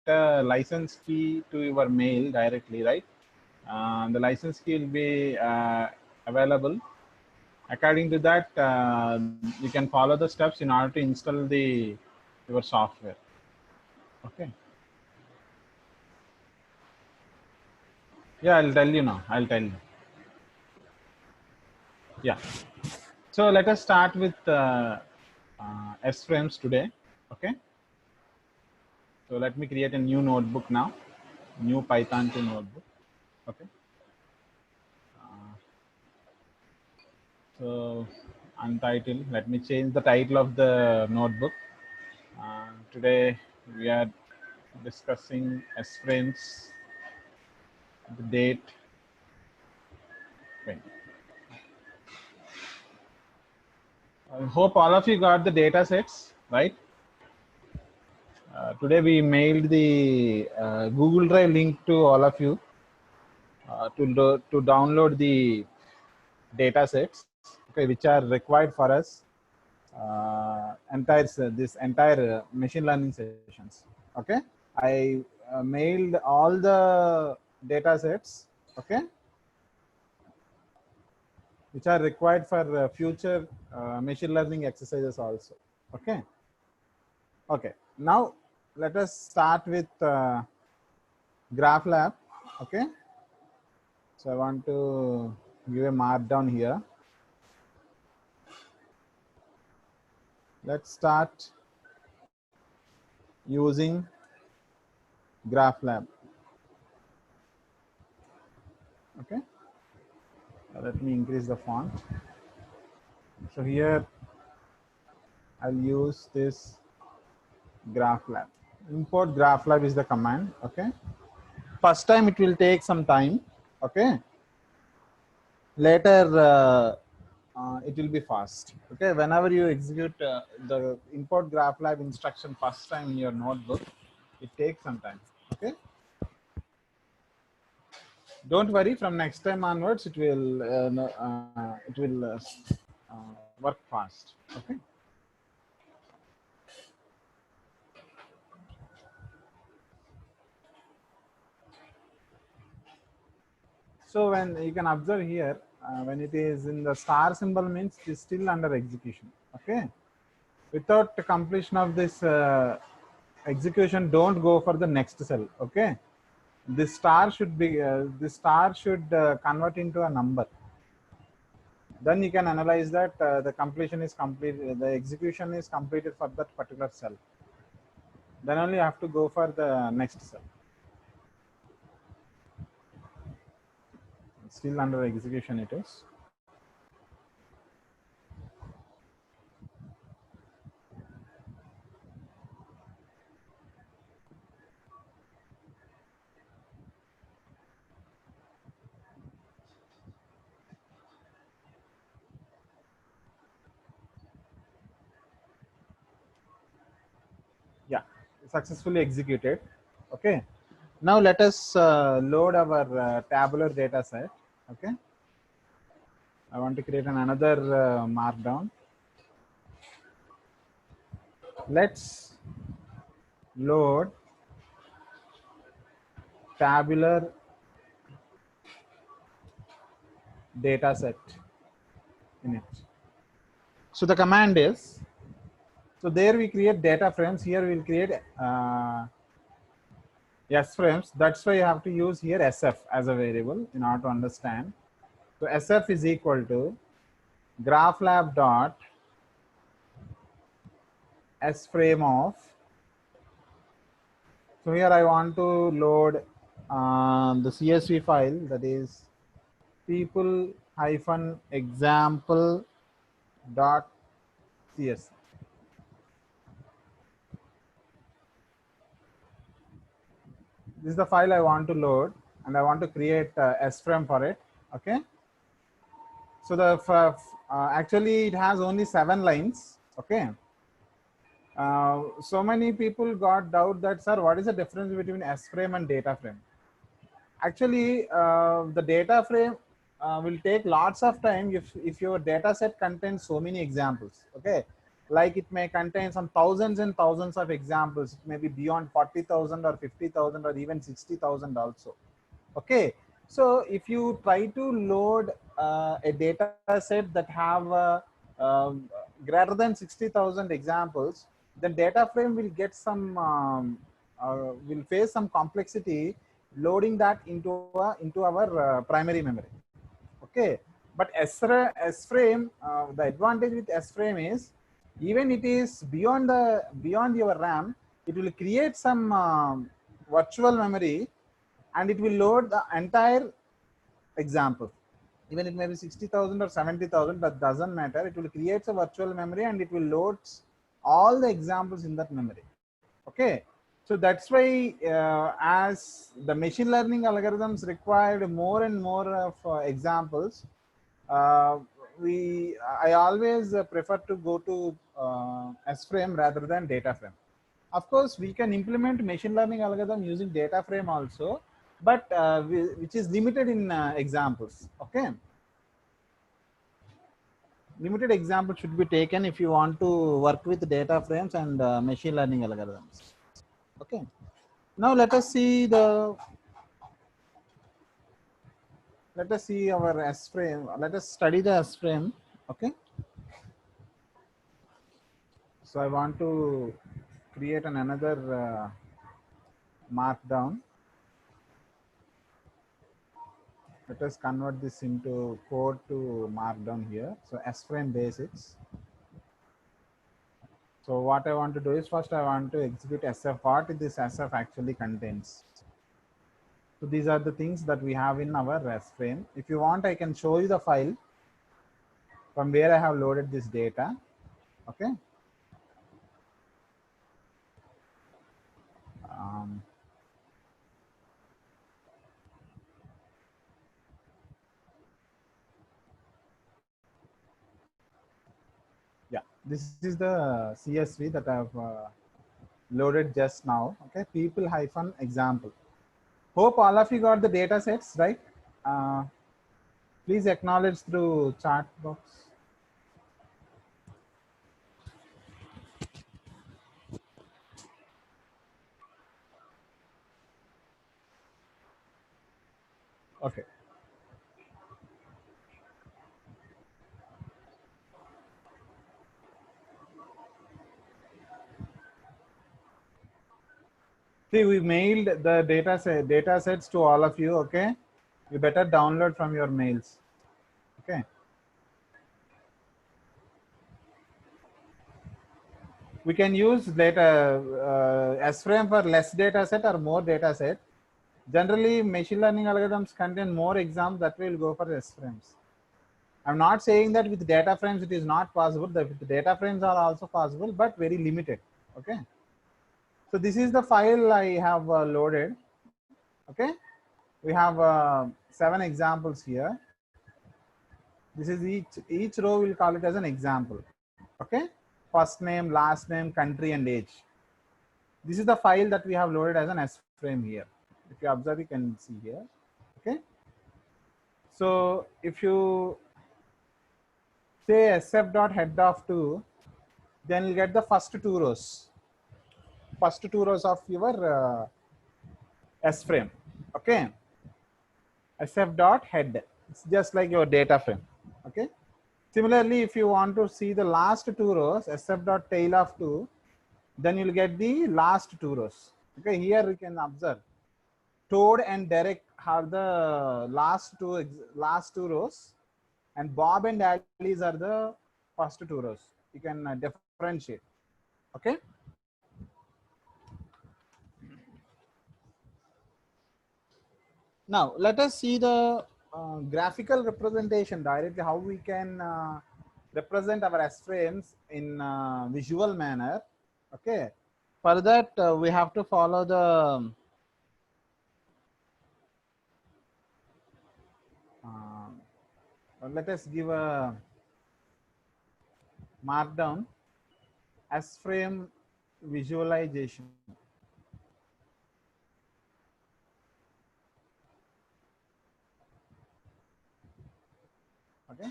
a license key to your mail directly, right? The license key will be available. According to that, you can follow the steps in order to install your software. Okay. Yeah, I'll tell you now. I'll tell you. Yeah. So let us start with S-frames today. Okay. So let me create a new notebook now. New Python 2 notebook. Okay. So untitled. Let me change the title of the notebook. Today we are discussing S-frames, the date. Okay. I hope all of you got the data sets, right? Today we mailed the Google Drive link to all of you to download the data sets, okay, which are required for us this entire machine learning sessions. Okay, I mailed all the data sets, okay, which are required for future machine learning exercises also. Okay. Okay, now let us start with GraphLab. Okay, so I want to give a markdown here. Let's start using GraphLab. Okay, let me increase the font. So here I'll use this GraphLab. Import GraphLab is the command. Okay, first time it will take some time. Okay, later it will be fast. Okay, whenever you execute the import GraphLab instruction first time in your notebook, it takes some time. Okay, don't worry, from next time onwards it will work fast. Okay, so when you can observe here, when it is in the star symbol means it is still under execution. Okay, without the completion of this execution, don't go for the next cell. Okay, this star should convert into a number. Then you can analyze that the completion is complete, the execution is completed for that particular cell. Then only you have to go for the next cell. Still under execution it is. Yeah, successfully executed. Okay, now let us load our tabular data set. Okay, I want to create another markdown. Let's load tabular data set in it. So the command is, so there we create data frames. Here we'll create S frames. That's why you have to use here SF as a variable in order to understand. So SF is equal to GraphLab dot S frame of. So here I want to load the CSV file, that is people-example.cs. This is the file I want to load, and I want to create S frame for it. Okay. So the actually it has only 7 lines. Okay. So many people got doubt that, sir, what is the difference between S frame and data frame? Actually, the data frame will take lots of time if your data set contains so many examples. Okay, like it may contain some thousands and thousands of examples. It may be beyond 40,000 or 50,000 or even 60,000 also. Okay, so if you try to load a data set that have greater than 60,000 examples, then data frame will get some will face some complexity loading that into our primary memory. Okay, but S frame, the advantage with S frame is, even it is beyond your RAM, it will create some virtual memory and it will load the entire example. Even it may be 60,000 or 70,000, that doesn't matter. It will create a virtual memory and it will load all the examples in that memory. Okay, so that's why as the machine learning algorithms required more and more of examples, uh, I always prefer to go to S frame rather than data frame. Of course, we can implement machine learning algorithm using data frame also, but which is limited in examples. Okay, limited example should be taken if you want to work with data frames and machine learning algorithms. Okay, now let us see our S frame. Let us study the S frame. Okay, so I want to create another markdown. Let us convert this into code to markdown here. So S frame basics. So what I want to do is, first I want to execute SF. What this SF actually contains. So these are the things that we have in our S frame. If you want, I can show you the file from where I have loaded this data. Okay. Um, yeah, this is the CSV that I've loaded just now. Okay, people hyphen example. Hope all of you got the data sets, right? Uh, please acknowledge through chat box. Okay. See, we mailed the data sets to all of you. Okay, you better download from your mails. Okay. We can use data S-frame for less data set or more data set. Generally, machine learning algorithms contain more exams, that will go for S-frames. I'm not saying that with data frames it is not possible. The data frames are also possible, but very limited. Okay. So this is the file I have loaded. Okay. We have 7 examples here. This is each row, will call it as an example. Okay. First name, last name, country, and age. This is the file that we have loaded as an S frame here. If you observe, you can see here. Okay. So if you say sf.head of 2, then you'll get the first two rows. First two rows of your S frame. Okay. sf.head. It's just like your data frame. Okay. Similarly, if you want to see the last two rows, sf.tail of 2, then you'll get the last two rows. Okay. Here you can observe Toad and Derek are the last two rows, and Bob and Alice are the first two rows. You can differentiate. Okay. Now let us see the graphical representation directly, how we can represent our S frames in visual manner. Okay. For that, we have to follow the let us give a markdown S frame visualization. Okay.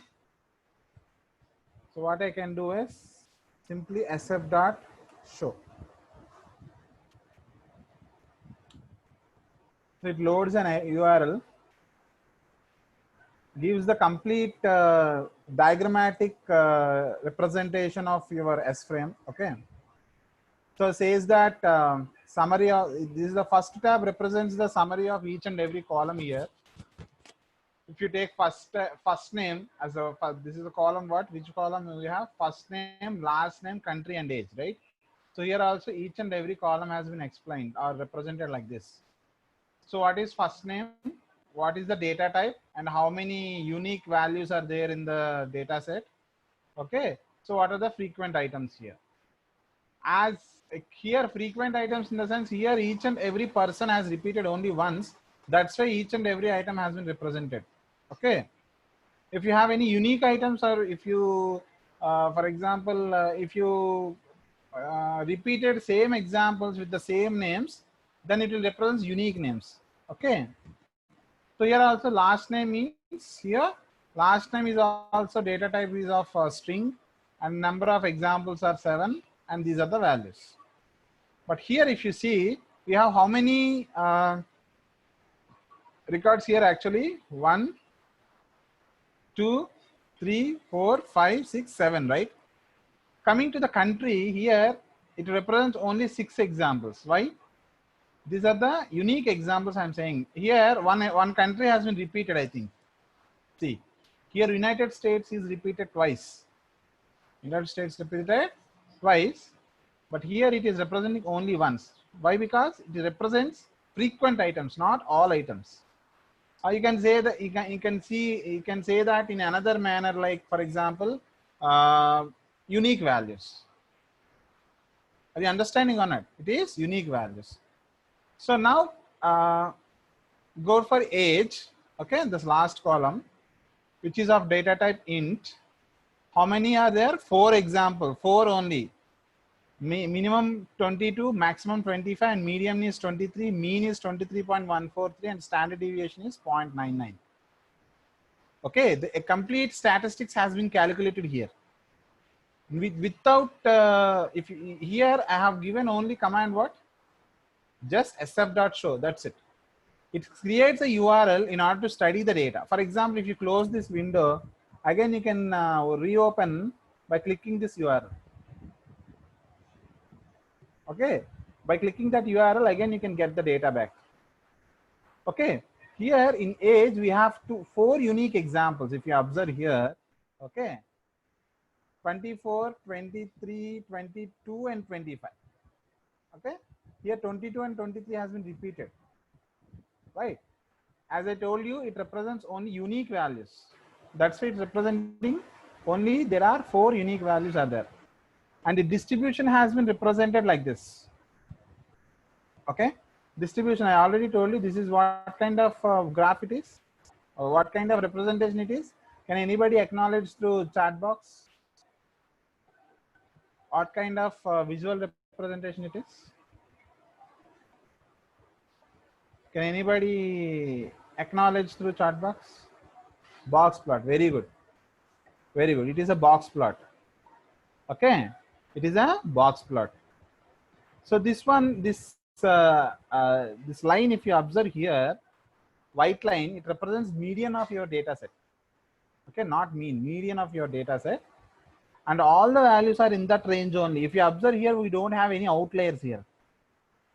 So what I can do is simply sf dot show. So it loads an URL, gives the complete diagrammatic representation of your S frame. Okay. So it says that summary of this is the first tab represents the summary of each and every column here. If you take first name as a this is a column, what which column we have? First name, last name, country, and age, right? So here also each and every column has been explained or represented like this. So what is first name? What is the data type, and how many unique values are there in the data set? Okay. So what are the frequent items here? As here frequent items in the sense here each and every person has repeated only once. That's why each and every item has been represented. Okay. If you have any unique items, or if you, for example, if you repeated same examples with the same names, then it will represent unique names. Okay. So here also last name means here last name is also data type is of string, and number of examples are 7, and these are the values. But here if you see, we have how many records here actually? 1, 2, 3, 4, 5, 6, 7, right? Coming to the country here, it represents only 6 examples. Why? These are the unique examples I'm saying. Here one country has been repeated, I think. See, here United States is repeated twice. United States repeated twice, but here it is representing only once. Why? Because it represents frequent items, not all items. Or you can say that you can say that in another manner, like for example, unique values. Are you understanding or not? It is unique values. So now go for age. Okay, this last column, which is of data type int. How many are there? 4 example, 4 only. Minimum 22, maximum 25, and median is 23, mean is 23.143, and standard deviation is 0.99. Okay, a complete statistics has been calculated here. Without, here I have given only command what? Just sf.show, that's it. It creates a URL in order to study the data. For example, if you close this window, again you can reopen by clicking this URL. Okay, by clicking that URL, again you can get the data back. Okay, here in age we have 4 unique examples. If you observe here, okay, 24, 23, 22, and 25. Okay, here 22 and 23 has been repeated, right? As I told you, it represents only unique values. That's why it's representing only there are 4 unique values are there, and the distribution has been represented like this. Okay, distribution I already told you. This is what kind of graph it is, or what kind of representation it is. Can anybody acknowledge through chat box what kind of visual representation it is? Can anybody acknowledge through chat box? Box plot. Very good. Very good. It is a box plot. Okay. It is a box plot. So this one, this line, if you observe here, white line, it represents median of your data set. Okay, not mean, median of your data set. And all the values are in that range only. If you observe here, we don't have any outliers here.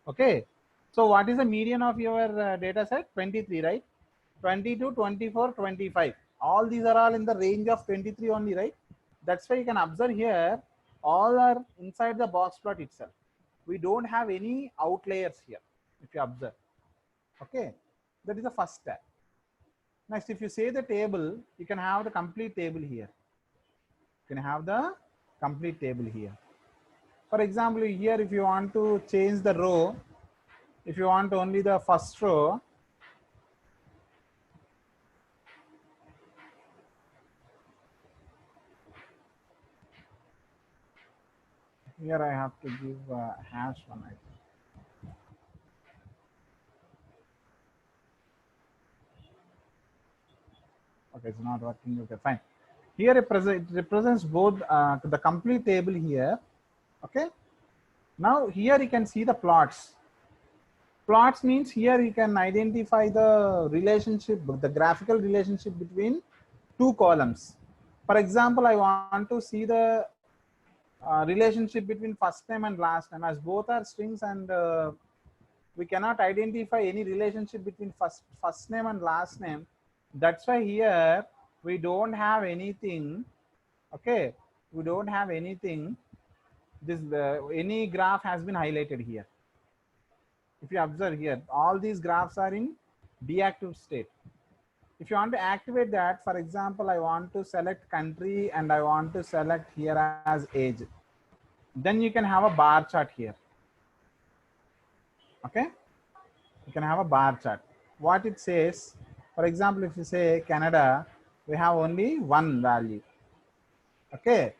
Okay. So what is the median of your data set? 23, right? 22, 24, 25. All these are all in the range of 23 only, right? That's why you can observe here, all are inside the box plot itself. We don't have any outliers here, if you observe. Okay, that is the first step. Next, if you say the table, you can have the complete table here. You can have the complete table here. For example, here if you want to change the row, if you want only the first row, here I have to give a hash one, I think. Okay, it's not working. Okay, fine. Here it represents both the complete table here. Okay. Now here you can see the plots. Plots means here you can identify the relationship, the graphical relationship between two columns. For example, I want to see the relationship between first name and last name, as both are strings, and we cannot identify any relationship between first name and last name. That's why here we don't have anything. Okay, we don't have anything. This any graph has been highlighted here. If you observe here, all these graphs are in deactive state. If you want to activate that, for example, I want to select country and I want to select here as age. Then you can have a bar chart here. Okay, you can have a bar chart. What it says, for example, if you say Canada, we have only one value. Okay,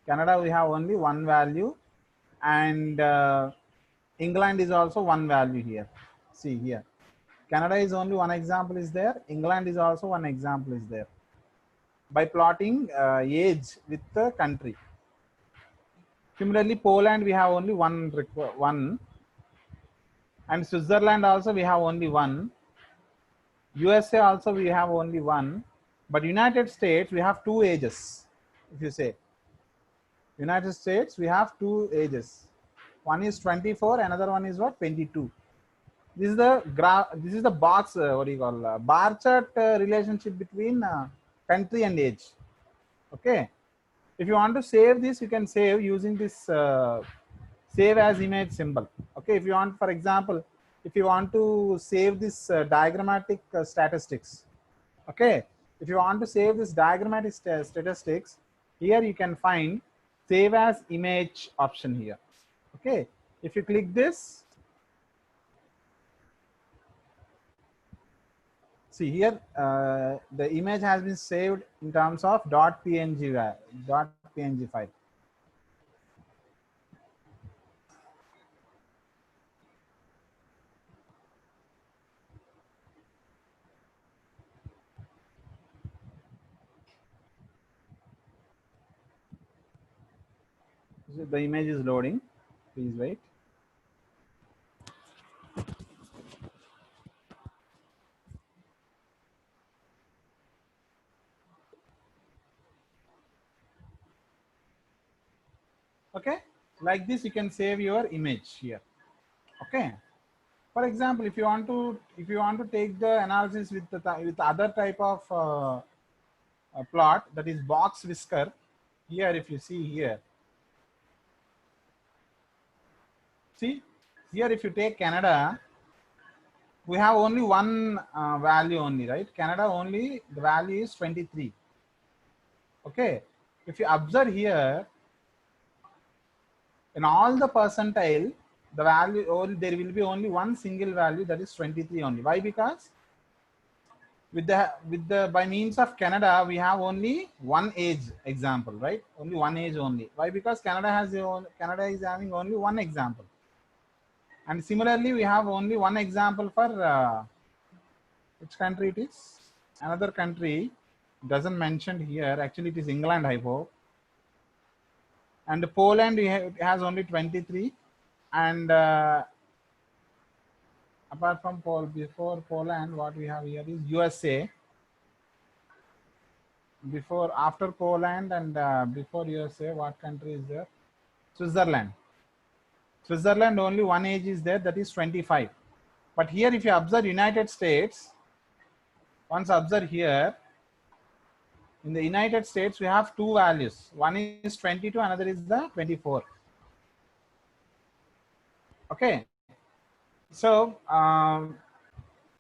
Canada, we have only one value, and England is also one value here. See here, Canada is only one example is there. England is also one example is there. By plotting age with the country. Similarly, Poland we have only one, and Switzerland also we have only one. USA also we have only one, but United States we have two ages. If you say United States, we have two ages. One is 24, another one is what, 22. This is the graph. This is the box. What do you call bar chart relationship between country and age. Okay. If you want to save this, you can save using this save as image symbol. Okay. If you want, for example, if you want to save this diagrammatic statistics. Okay. If you want to save this diagrammatic statistics, here you can find save as image option here. Okay. If you click this, see here, the image has been saved in terms of .png file. The image is loading. Please wait. Okay, like this you can save your image here. Okay. For example, if you want to take the analysis with other type of plot, that is box whisker. Here, if you see here, see here, if you take Canada, we have only one value only, right? Canada only, the value is 23. Okay. If you observe here, in all the percentile, the value, only there will be only one single value, that is 23 only. Why? Because with the by means of Canada, we have only one age example, right? Only one age only. Why? Because Canada is having only one example. And similarly, we have only one example for which country it is? Another country doesn't mention here. Actually, it is England, I hope. And Poland it has only 23. And apart from before Poland, what we have here is USA. After Poland and before USA, what country is there? Switzerland. Switzerland only one age is there, that is 25. But here, if you observe United States, once observe here, in the United States, we have two values. One is 22, another is the 24. Okay. So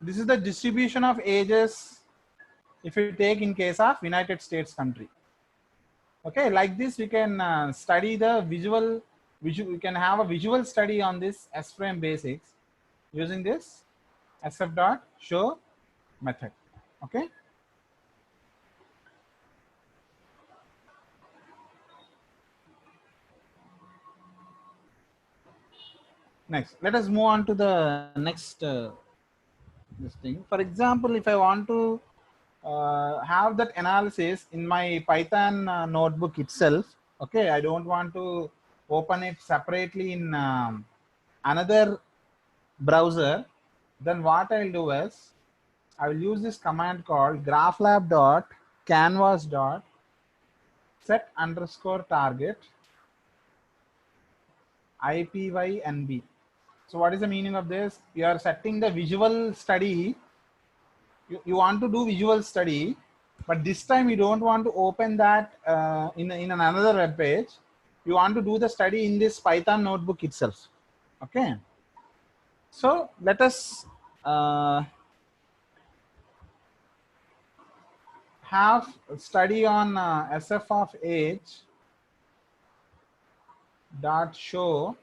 this is the distribution of ages if you take in case of United States country. Okay, like this we can study the visual. We can have a visual study on this S-frame basics using this sf.show method. Okay. Next, let us move on to the next this thing. For example, if I want to have that analysis in my Python notebook itself. Okay, I don't want to open it separately in another browser. Then what I'll do is I will use this command called graphlab.canvas.set_target IPYNB. So what is the meaning of this? You are setting the visual study. You want to do visual study, but this time you don't want to open that in another web page. You want to do the study in this Python notebook itself. Okay. So let us have a study on SF of age dot show.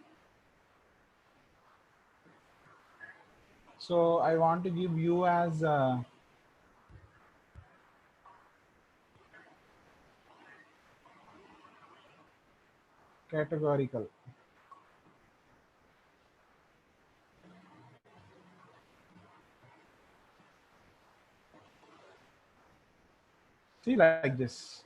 So I want to give you as categorical. See, like this.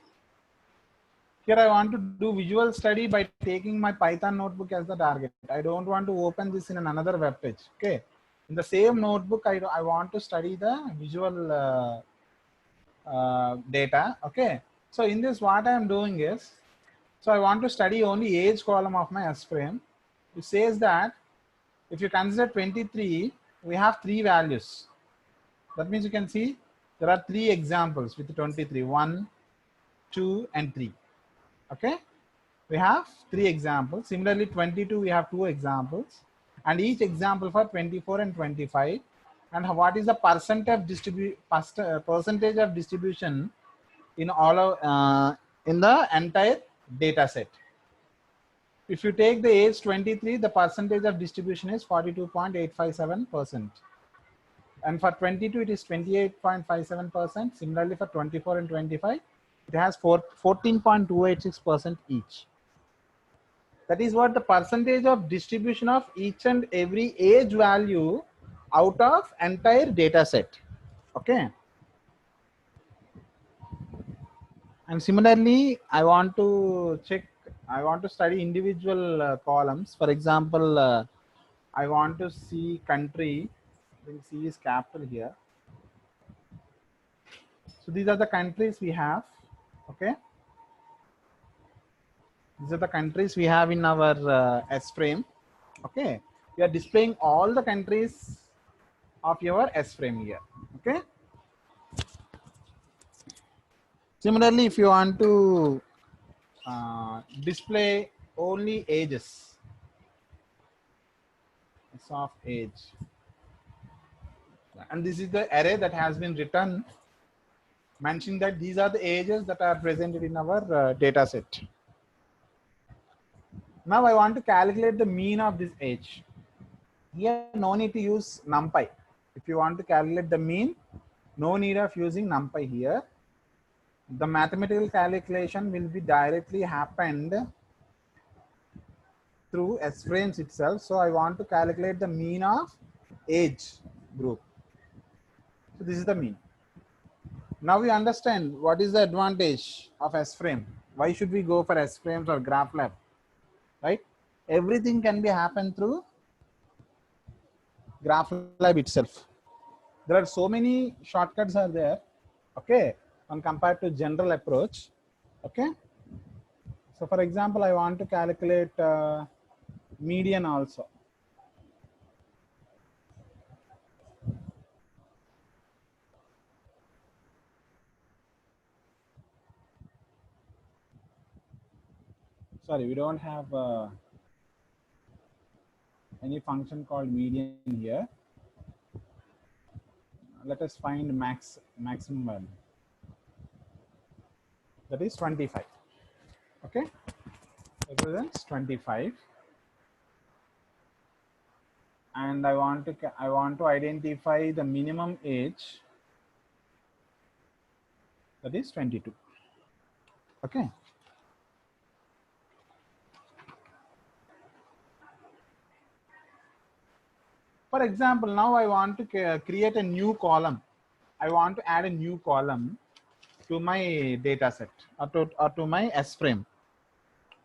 Here I want to do visual study by taking my Python notebook as the target. I don't want to open this in another web page. Okay. In the same notebook, I want to study the visual data. Okay. So in this, what I am doing is, so I want to study only age column of my S frame. It says that if you consider 23, we have 3 values. That means you can see there are 3 examples with 23, 1, 2, and 3. Okay. We have 3 examples. Similarly, 22, we have 2 examples, and each example for 24 and 25. And what is the percentage of distribution in all of in the entire data set? If you take the age 23, the percentage of distribution is 42.857%. And for 22, it is 28.57%. Similarly, for 24 and 25, it has 14.286% each. That is what the percentage of distribution of each and every age value out of entire data set. Okay. And similarly, I want to study individual columns. For example, I want to see country. I think C is capital here. So these are the countries we have. Okay. These are the countries we have in our S frame. Okay. We are displaying all the countries of your S frame here. Okay. Similarly, if you want to display only ages, S of age, and this is the array that has been written, mentioning that these are the ages that are presented in our data set. Now I want to calculate the mean of this age. Here, no need to use NumPy. If you want to calculate the mean, no need of using NumPy here. The mathematical calculation will be directly happened through S frames itself. So I want to calculate the mean of age group. So this is the mean. Now we understand what is the advantage of S frame. Why should we go for S frames or GraphLab? Right? Everything can be happened through GraphLab itself. There are so many shortcuts are there. Okay, when compared to general approach. Okay. So for example, I want to calculate median also. Sorry, we don't have any function called median here. Let us find maximum value. That is 25. Okay, represents 25. And I want to identify the minimum age, that is 22. Okay. For example, now I want to create a new column. I want to add a new column to my data set or to my S frame.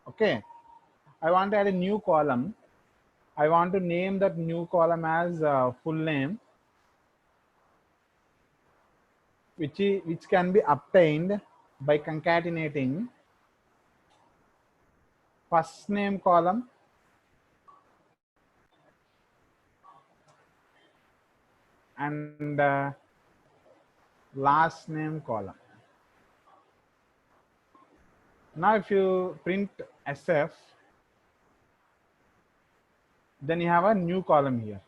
Okay, I want to add a new column. I want to name that new column as full name, which can be obtained by concatenating first name column and last name column. Now if you print SF, then you have a new column here.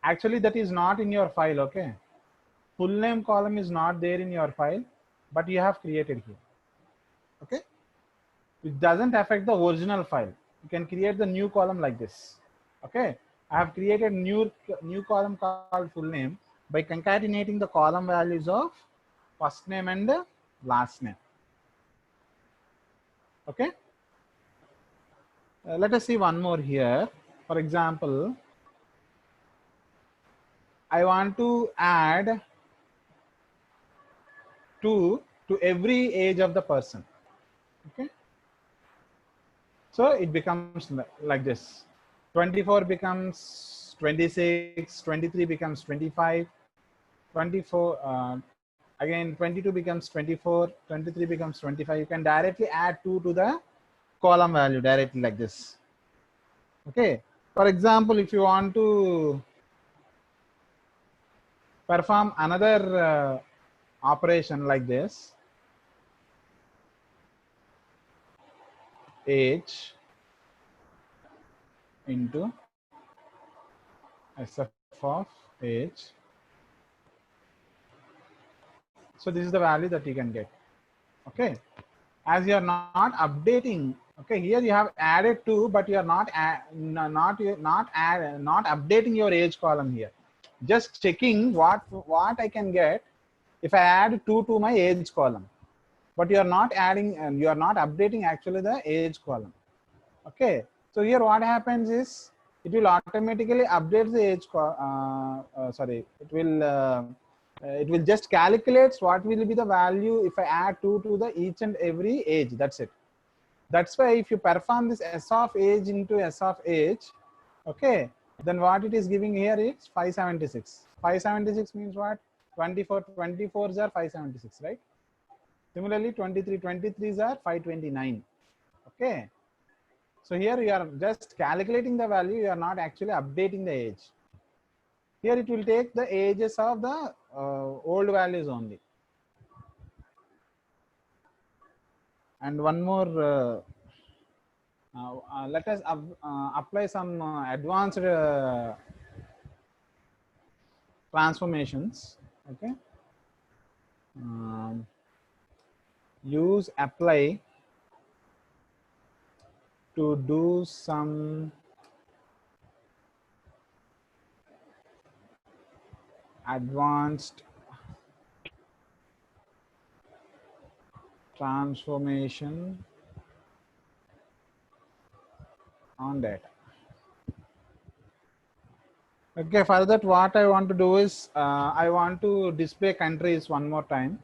Actually that is not in your file. Okay, full name column is not there in your file, but you have created here. Okay, it doesn't affect the original file. You can create the new column like this. Okay, I have created new column called full name by concatenating the column values of first name and last name. Okay, let us see one more here. For example, I want to add 2 to every age of the person. Okay, so it becomes like this. 24 becomes 26, 23 becomes 25, 24 again 22 becomes 24, 23 becomes 25. You can directly add 2 to the column value directly like this. Okay, for example, if you want to perform another operation like this, age into SF of age. So this is the value that you can get. Okay, as you are not updating. Okay, here you have added 2, but you are not updating your age column here. Just checking what I can get if I add 2 to my age column, but you are not adding and you are not updating actually the age column. Okay, so here what happens is it will automatically update the age. It will just calculates what will be the value if I add 2 to the each and every age. That's it. That's why if you perform this S of age into S of age, okay, then what it is giving here is 576. 576 means what? 24 24s are 576, right? Similarly, 23 23s are 529. Okay, so here you are just calculating the value, you are not actually updating the age. Here it will take the ages of the old values only. And one more, let us apply some advanced transformations. Okay, use apply to do some advanced transformation on data. Okay, for that what I want to do is I want to display countries one more time.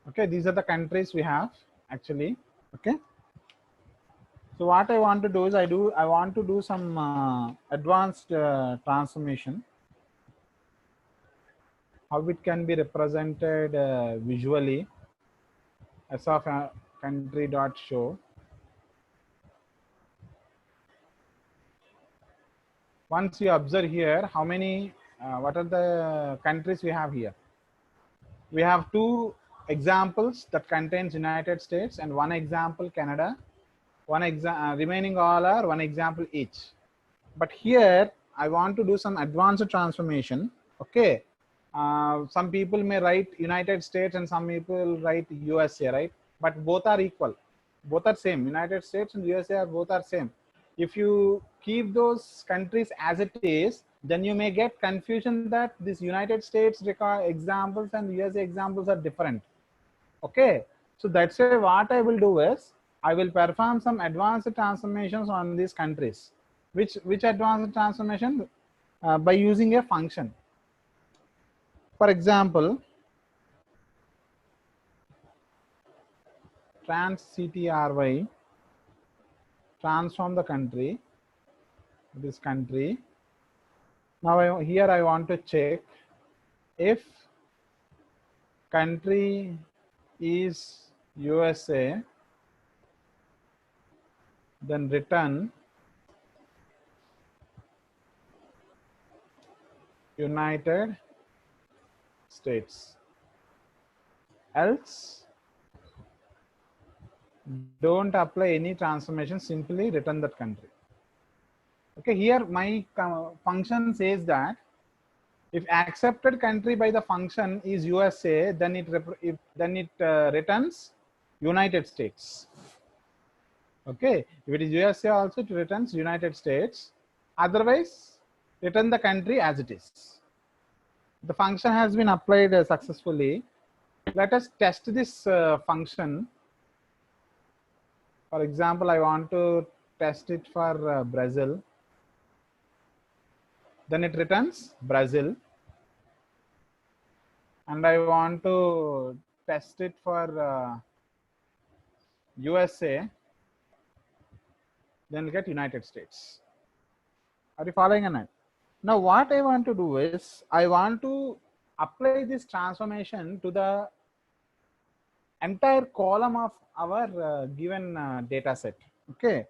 Okay, these are the countries we have actually. Okay, so what I want to do is I want to do some advanced transformation. How it can be represented visually as of country dot show. Once you observe here, how many what are the countries we have here? We have 2 examples that contains United States and 1 example Canada. Remaining all are 1 example each. But here I want to do some advanced transformation. Okay, some people may write United States and some people write USA, right? But both are equal, both are same. United States and USA are both are same. If you keep those countries as it is, then you may get confusion that this United States examples and USA examples are different. Okay, so that's why what I will do is I will perform some advanced transformations on these countries, Which advanced transformation? By using a function. For example, trans CTRY, transform the country, this country. Now here I want to check if country is USA, then return United States. Else, don't apply any transformation, simply return that country. Okay, here my function says that if accepted country by the function is USA, then it returns United States. Okay, if it is USA also, it returns United States. Otherwise, return the country as it is. The function has been applied successfully. Let us test this function. For example, I want to test it for Brazil. Then it returns Brazil. And I want to test it for USA. Then we'll get United States. Are you following or not? Now what I want to do is, I want to apply this transformation to the entire column of our given data set. Okay,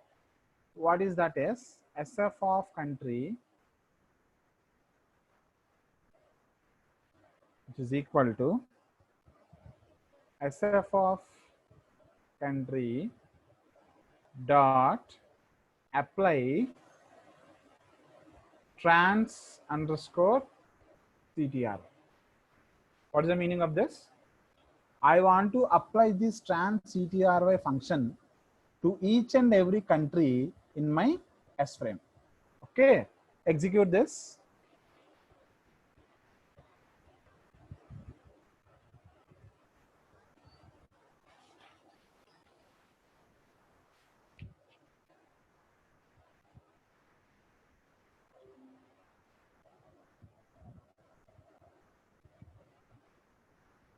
what is that? Is SF of country, which is equal to SF of country dot apply trans underscore CTR. What is the meaning of this? I want to apply this trans CTRY function to each and every country in my S frame. Okay, execute this.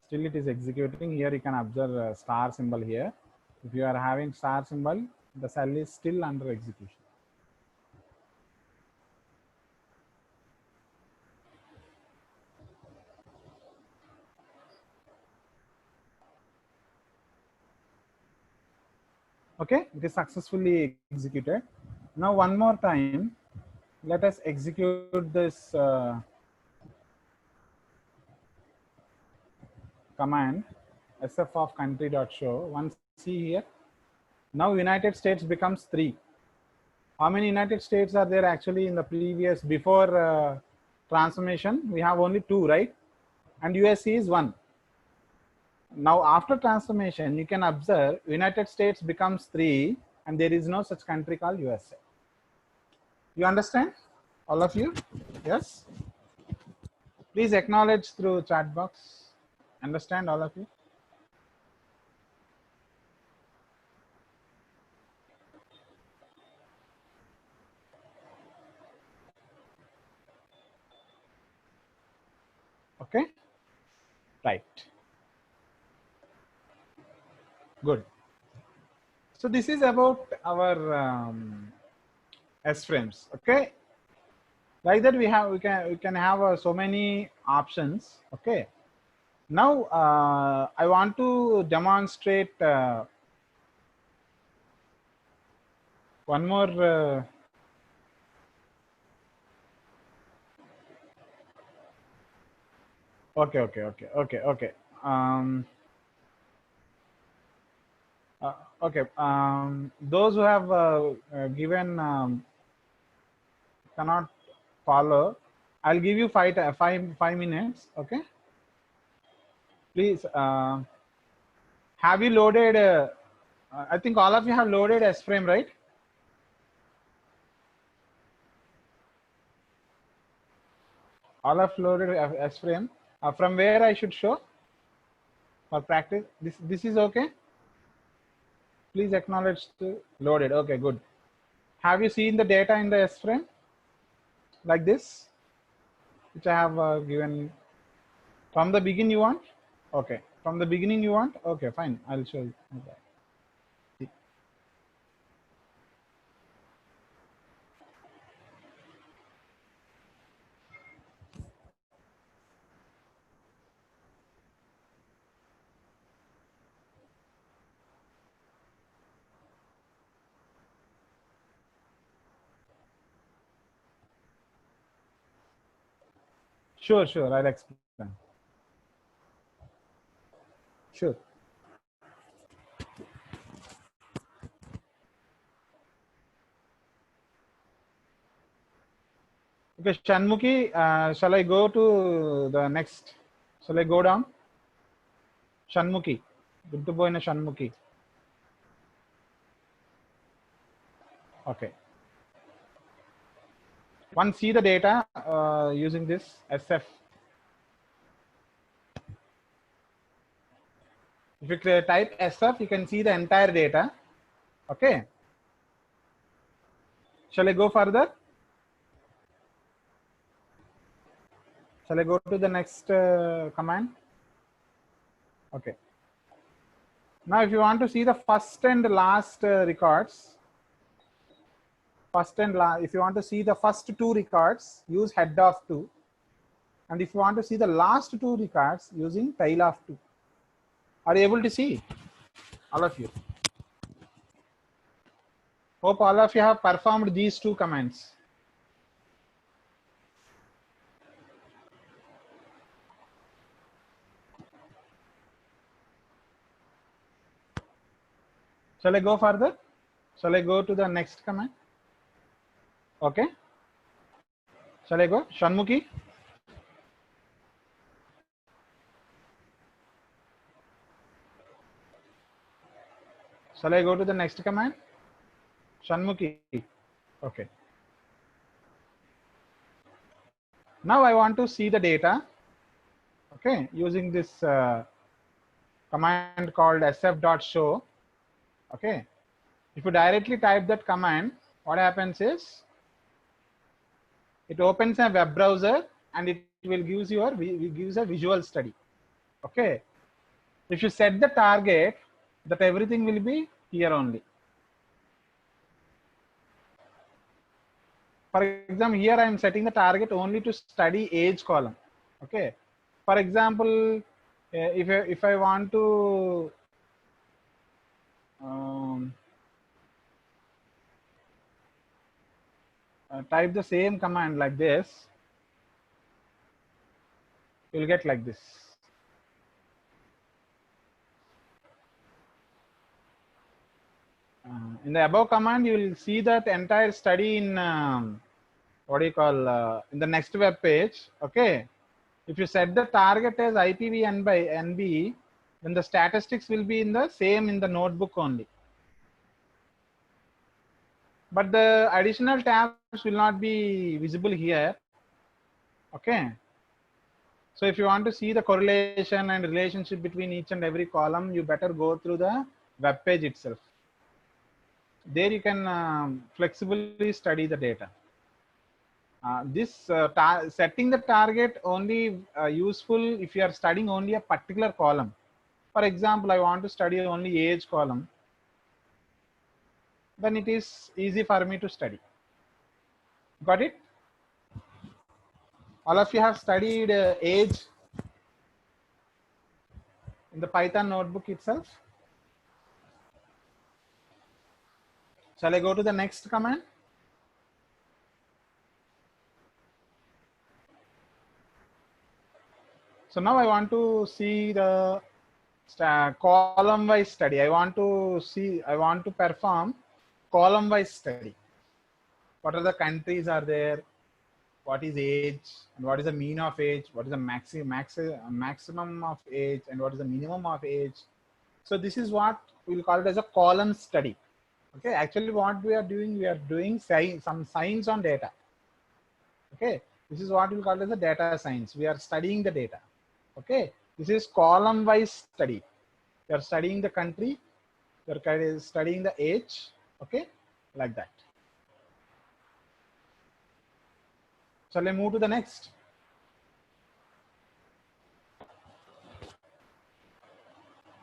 Still it is executing. Here you can observe a star symbol here. If you are having star symbol, the cell is still under execution. Okay, it is successfully executed. Now one more time, let us execute this command sf of country.show. Once see here, now United States becomes 3. How many United States are there actually in the previous, before transformation? We have only 2, right? And USA is 1. Now after transformation, you can observe United States becomes 3 and there is no such country called USA. You understand, all of you? Yes? Please acknowledge through chat box. Understand, all of you? Okay, right. Good. So this is about our S frames. Okay, like that we can have so many options. Okay. Now I want to demonstrate one more okay. Okay. Those who have given cannot follow. I'll give you five minutes. Okay. Please, have you loaded? I think all of you have loaded S frame, right? All have loaded S frame. From where I should show for practice? This is okay. Please acknowledge to loaded. Okay, good. Have you seen the data in the S frame like this, which I have given from the beginning? You want? Okay, from the beginning you want? Okay, fine. I'll show you. Okay. Sure, sure. I'll explain. Sure. Okay, Shanmukhi, shall I go to the next? Shall I go down? Shanmukhi. Good to go in a Shanmukhi. Okay. Once see the data using this SF. If you type SF, you can see the entire data. Okay. Shall I go further? Shall I go to the next command? Okay. Now, if you want to see the first and last records, if you want to see the first two records, use head of 2. And if you want to see the last two records, using tail of 2. Are you able to see? All of you. Hope all of you have performed these two commands. Shall I go further? Shall I go to the next command? Okay. Shall I go? Shanmukhi? Shall I go to the next command? Shanmukhi. Okay. Now I want to see the data. Okay, using this command called sf.show. Okay. If you directly type that command, what happens is it opens a web browser and it will gives a visual study. Okay. If you set the target, that everything will be here only. For example, here I am setting the target only to study age column. Okay. For example, if I want to type the same command like this, you'll get like this. In the above command, you will see that entire study in what do you call in the next web page. Okay. If you set the target as IPV N by NB, then the statistics will be in the same in the notebook only. But the additional tabs will not be visible here. Okay. So if you want to see the correlation and relationship between each and every column, you better go through the web page itself. There you can flexibly study the data. Setting the target only useful if you are studying only a particular column. For example, I want to study only age column. Then it is easy for me to study. Got it? All of you have studied age in the Python notebook itself. Shall I go to the next command? So now I want to see the column wise study. I want to perform column wise study. What are the countries are there? What is age? And what is the mean of age? What is the maximum of age? And what is the minimum of age? So this is what we'll call it as a column study. Okay, actually what we are doing some science on data. Okay, this is what we'll call as a data science. We are studying the data. Okay, this is column wise study. You are studying the country, you are studying the age. Okay, like that. Shall I move to the next?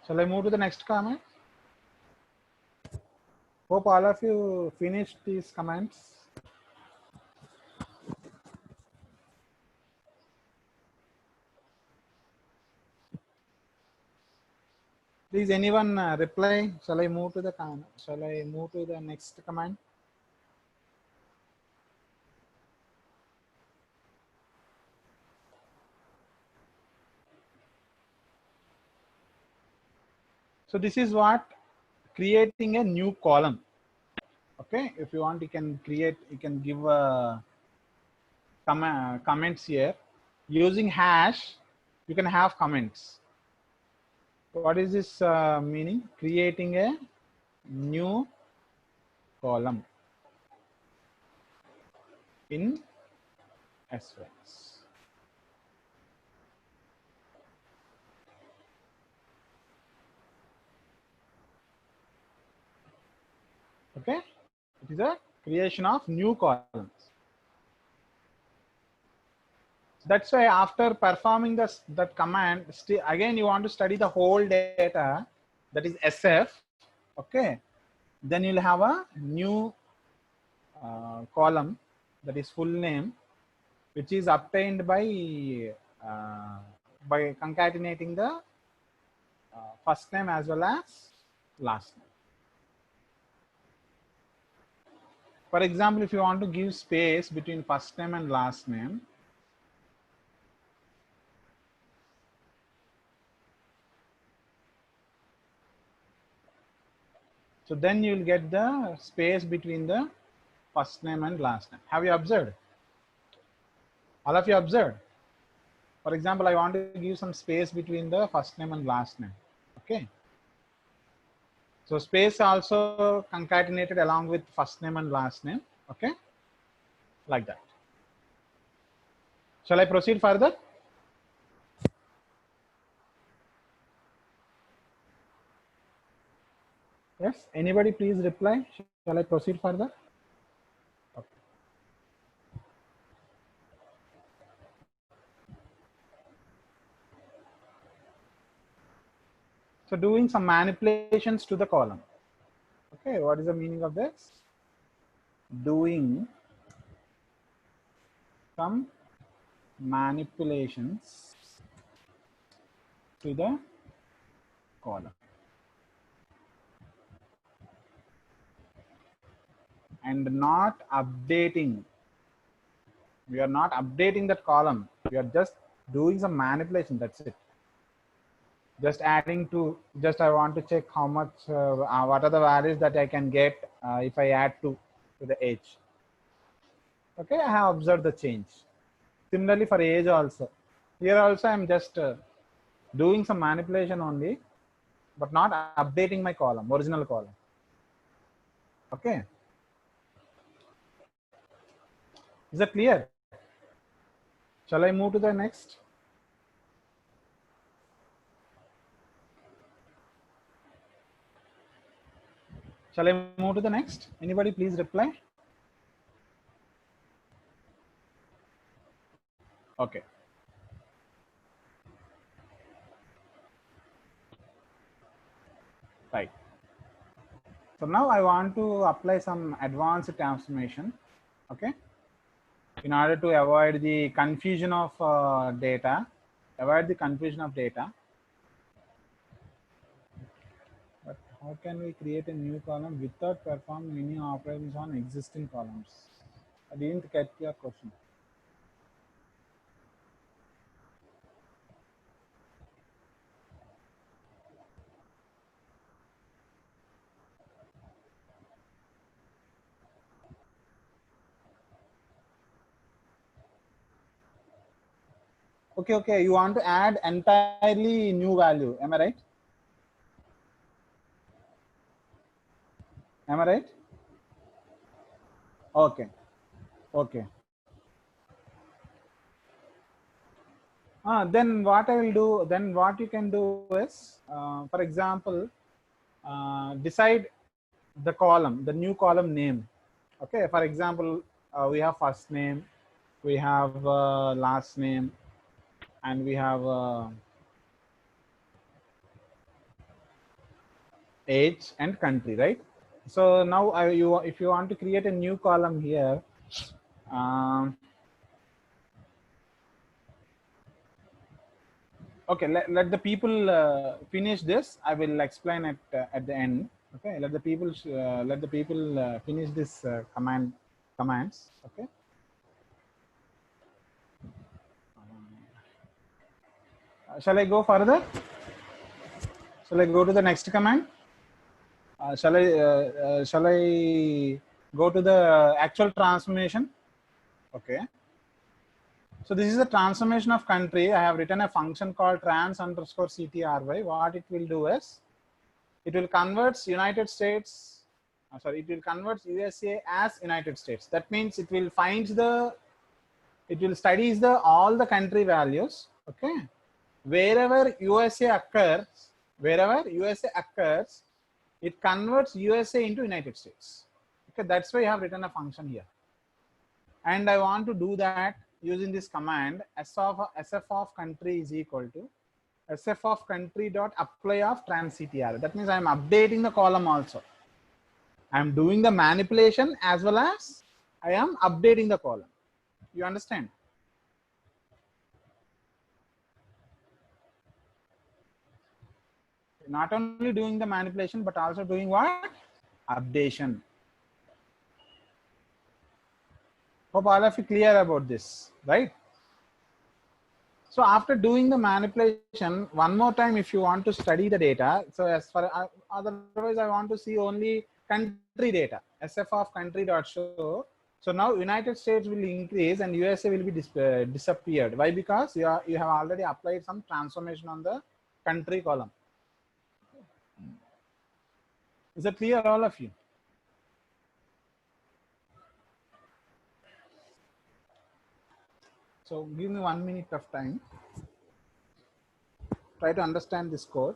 Shall I move to the next comment? Hope all of you finished these comments. Please, anyone reply? Shall I move to the comment? Shall I move to the next command? So this is what creating a new column. Okay, if you want, you can create. You can give comments here using hash. You can have comments. What is this meaning? Creating a new column in SVX. Okay, it is a creation of new columns. That's why after performing that command, again you want to study the whole data, that is SF. Okay, then you'll have a new column, that is full name, which is obtained by concatenating the first name as well as last name. For example, if you want to give space between first name and last name, so then you will get the space between the first name and last name. Have you observed? All of you observed? For example, I want to give some space between the first name and last name. Okay. So space also concatenated along with first name and last name. Okay. Like that. Shall I proceed further? Yes. Anybody please reply. Shall I proceed further? Okay. So doing some manipulations to the column. Okay. What is the meaning of this? Doing some manipulations to the column. And not updating. We are not updating that column. We are just doing some manipulation. That's it. Just adding to, just I want to check how much, what are the values that I can get if I add to the age. Okay, I have observed the change. Similarly for age also. Here also I'm just doing some manipulation only, but not updating my column, original column. Okay. Is that clear? Shall I move to the next? Shall I move to the next? Anybody please reply? Okay. Right. So now I want to apply some advanced transformation. Okay. In order to avoid the confusion of data, avoid the confusion of data. But how can we create a new column without performing any operations on existing columns? I didn't get your question. Okay, okay. You want to add entirely new value. Am I right? Am I right? Okay. Okay. Then what I will do, then what you can do is, for example, decide the column, the new column name. Okay. For example, we have first name, we have last name, and we have age and country, right? So now if you want to create a new column here, um, okay, let the people finish this. I will explain it at the end. Okay, let the people finish this commands. Okay. Shall I go further? Shall I go to the next command? Shall I go to the actual transformation? Okay. So this is a transformation of country. I have written a function called trans underscore CTRY. What it will do is, it will convert United States. It will convert USA as United States. That means it will studies all the country values. Okay. Wherever USA occurs, it converts USA into United States. Okay, that's why I have written a function here. And I want to do that using this command, sf of country is equal to sf of country dot apply of trans CTR. That means I am updating the column also. I am doing the manipulation as well as I am updating the column. You understand? Not only doing the manipulation, but also doing what? Updation. Hope all of you clear about this, right? So after doing the manipulation, one more time, if you want to study the data, so as far otherwise I want to see only country data, sf of country dot show. So now United States will increase and USA will be disappeared. Why? Because you have already applied some transformation on the country column. Is that clear, all of you? So give me 1 minute of time. Try to understand this code.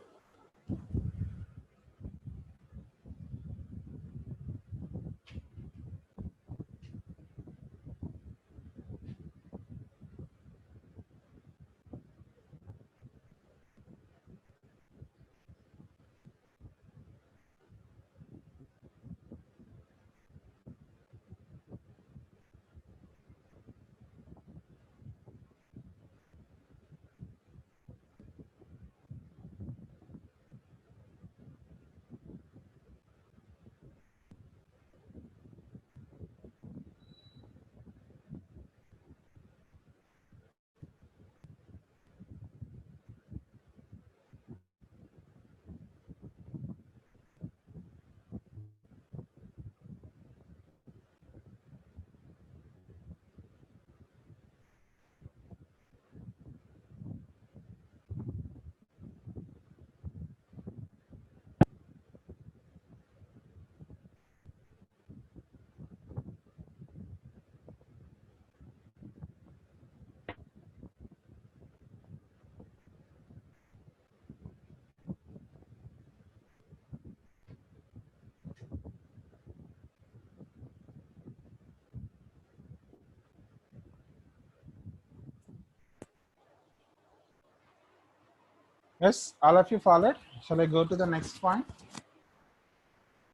Yes, all of you followed. Shall I go to the next point?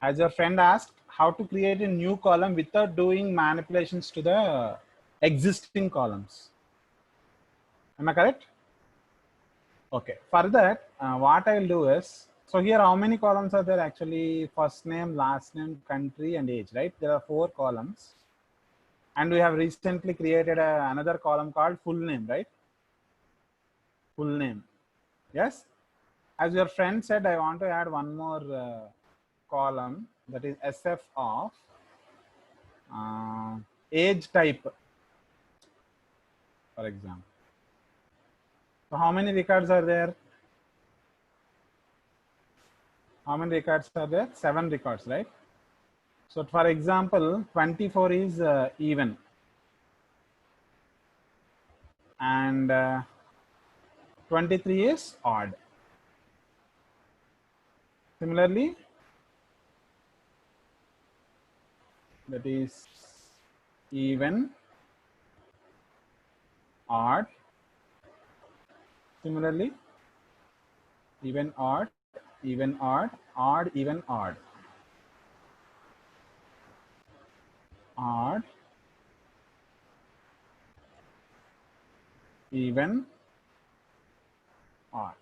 As your friend asked, how to create a new column without doing manipulations to the existing columns. Am I correct? Okay. For that, what I will do is, so here how many columns are there? Actually, first name, last name, country, and age, right? There are 4 columns. And we have recently created another column called full name, right? Full name. Yes. As your friend said, I want to add one more column, that is SF of age type, for example. So how many records are there? How many records are there? 7 records, right? So for example, 24 is even, and 23 is odd. Similarly, that is even odd. Similarly, even odd, even odd, odd, even odd, odd, even, odd.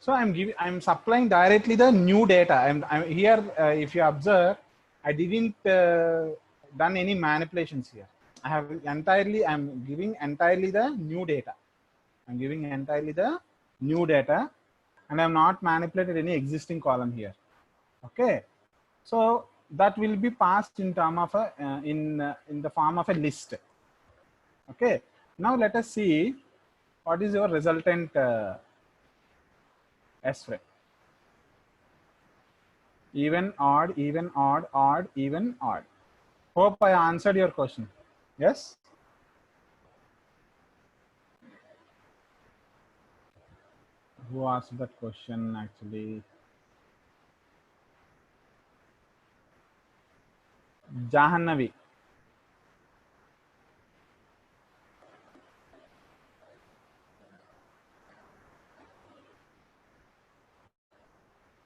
So I'm supplying directly the new data. I'm here. If you observe, I didn't done any manipulations here. I'm giving entirely the new data. I'm giving entirely the new data, and I'm not manipulated any existing column here. Okay, so that will be passed in term of a in the form of a list. Okay, now let us see what is your resultant S-frame. Even, odd, even, odd, odd, even, odd. Hope I answered your question. Yes? Who asked that question actually? Jahannavi.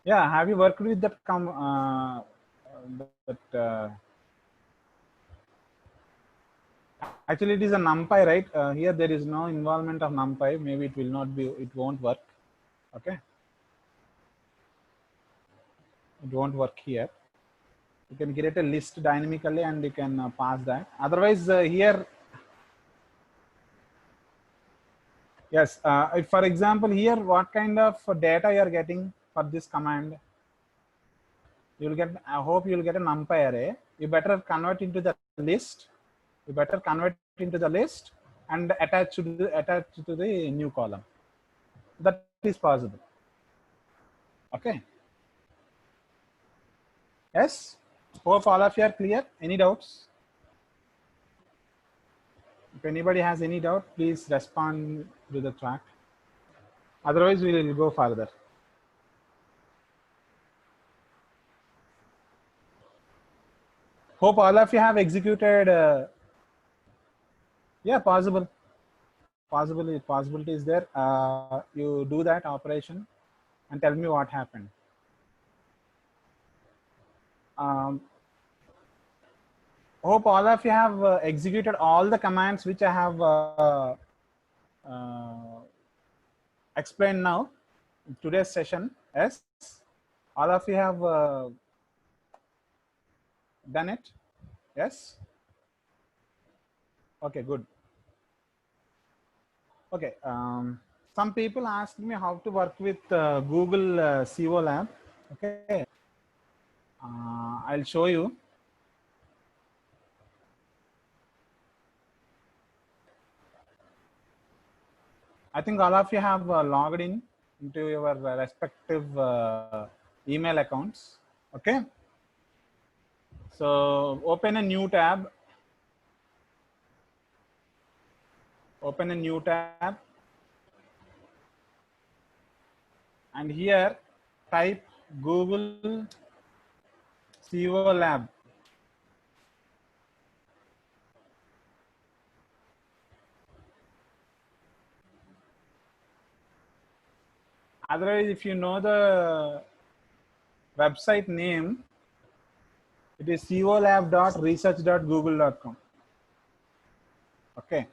Yeah, have you worked with that actually it is a NumPy, right? Here there is no involvement of NumPy. Maybe it will not be, it won't work. Okay. It won't work here. You can create a list dynamically and you can pass that. Otherwise here, yes, for example, here, what kind of data you are getting for this command? You'll get, I hope you'll get a NumPy array. You better convert into the list. You better convert into the list and attach to the new column. That is possible. Okay. Yes. Hope all of you are clear. Any doubts? If anybody has any doubt, please respond to the chat. Otherwise, we will go further. Hope all of you have executed. Yeah, possible. Possibility is there. You do that operation and tell me what happened. Hope all of you have executed all the commands which I have explained now in today's session. Yes, all of you have done it. Yes. Okay, good. Okay. Some people asked me how to work with Google Colab. Okay. I'll show you. I think all of you have logged in into your respective email accounts. Okay. So open a new tab. Open a new tab. And here type Google Colab. Otherwise, if you know the website name, it is colab.research.google.com. Okay.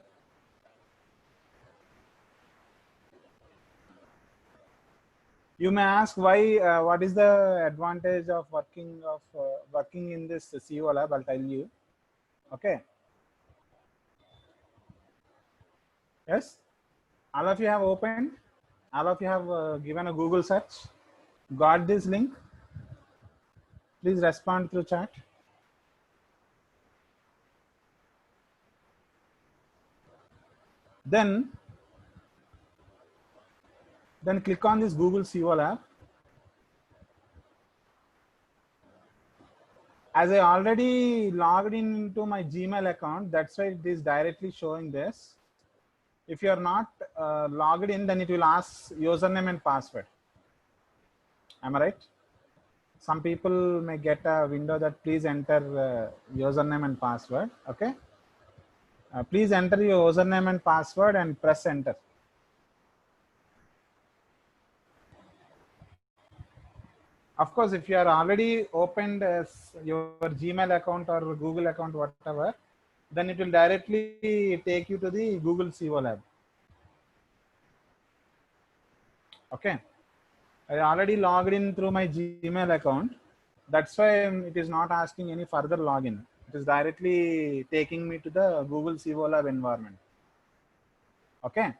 You may ask why. What is the advantage of working in this Colab? I'll tell you. Okay. Yes. All of you have opened. All of you have given a Google search. Got this link? Please respond through chat. Then click on this Google Colab. As I already logged into my Gmail account, that's why it is directly showing this. If you are not logged in, then it will ask username and password. Am I right? Some people may get a window that please enter username and password. Okay. Please enter your username and password and press enter. Of course, if you are already opened your Gmail account or Google account, whatever, then it will directly take you to the Google CO Lab. Okay. I already logged in through my Gmail account. That's why it is not asking any further login. It is directly taking me to the Google CO Lab environment. Okay.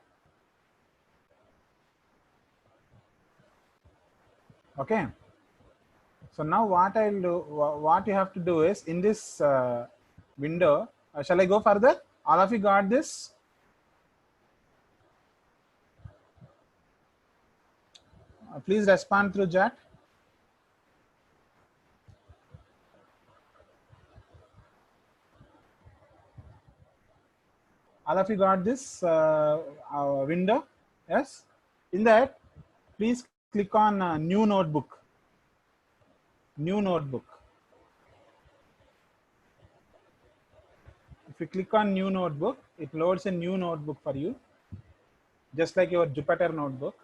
Okay. So now what I'll do, what you have to do is in this window, shall I go further? All of you got this? Please respond through chat. All of you got this window? Yes. In that, please click on new notebook. New notebook. If you click on new notebook, it loads a new notebook for you, just like your Jupyter notebook.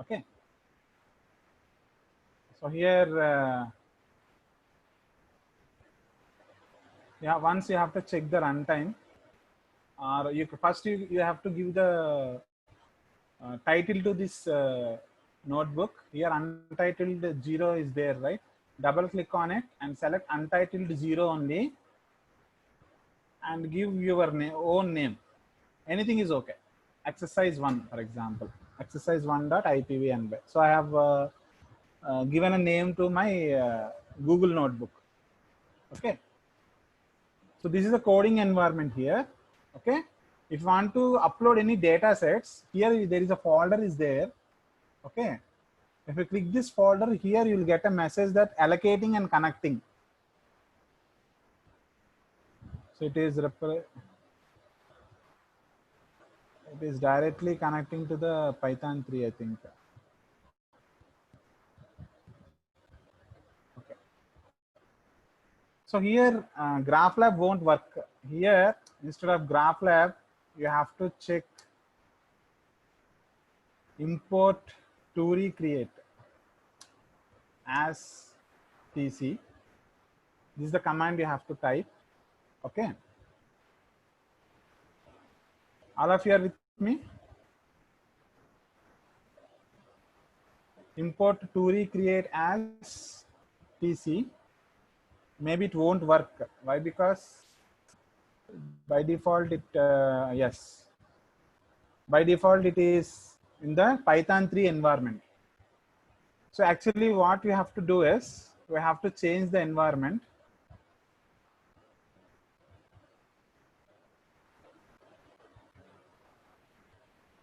Okay. So here, yeah, once you have to check the runtime, or you have to give the title to this notebook. Here untitled 0 is there, right? Double click on it and select untitled 0 only and give your own name. Anything is okay. Exercise 1, for example, exercise 1.ipv. So I have given a name to my Google notebook. Okay. So this is a coding environment here. Okay. If you want to upload any data sets, here there is a folder is there. Okay. If you click this folder here, you will get a message that allocating and connecting. So it is directly connecting to the Python 3, I think. Okay. So here GraphLab won't work. Here instead of GraphLab, you have to check import to recreate as TC. This is the command you have to type. Okay. All of you are with me? Import to recreate as TC. Maybe it won't work. Why? Because by default it yes, by default it is in the Python 3 environment. So actually what we have to do is we have to change the environment.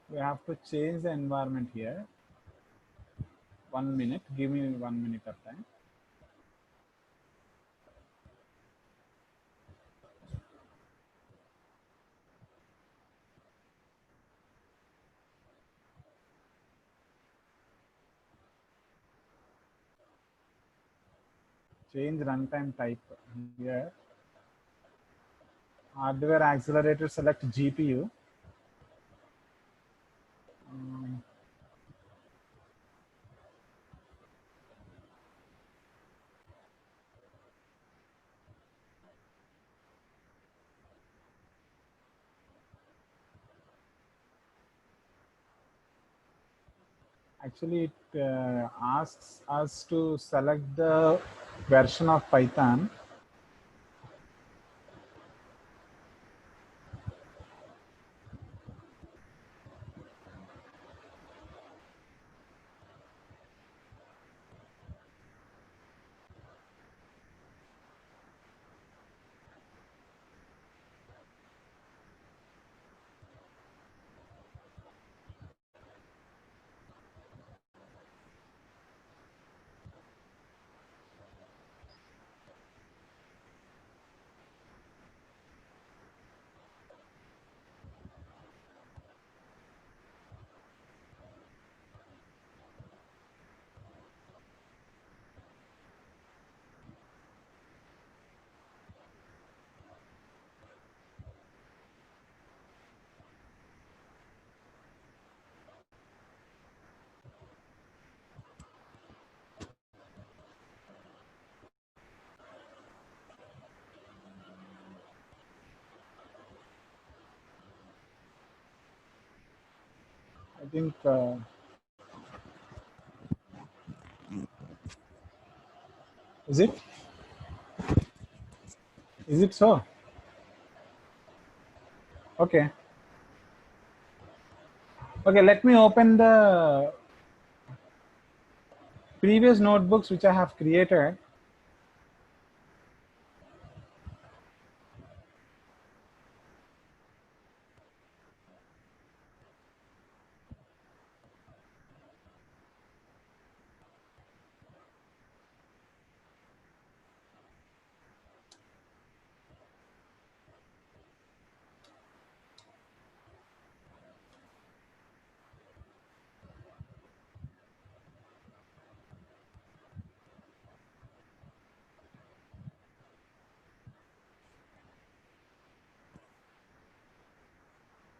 We have to change the environment here. 1 minute, give me 1 minute of time. Change runtime type here. Hardware accelerator, select GPU. Actually, it asks us to select the version of Python. I think is it? Is it so? Okay. Okay, let me open the previous notebooks which I have created.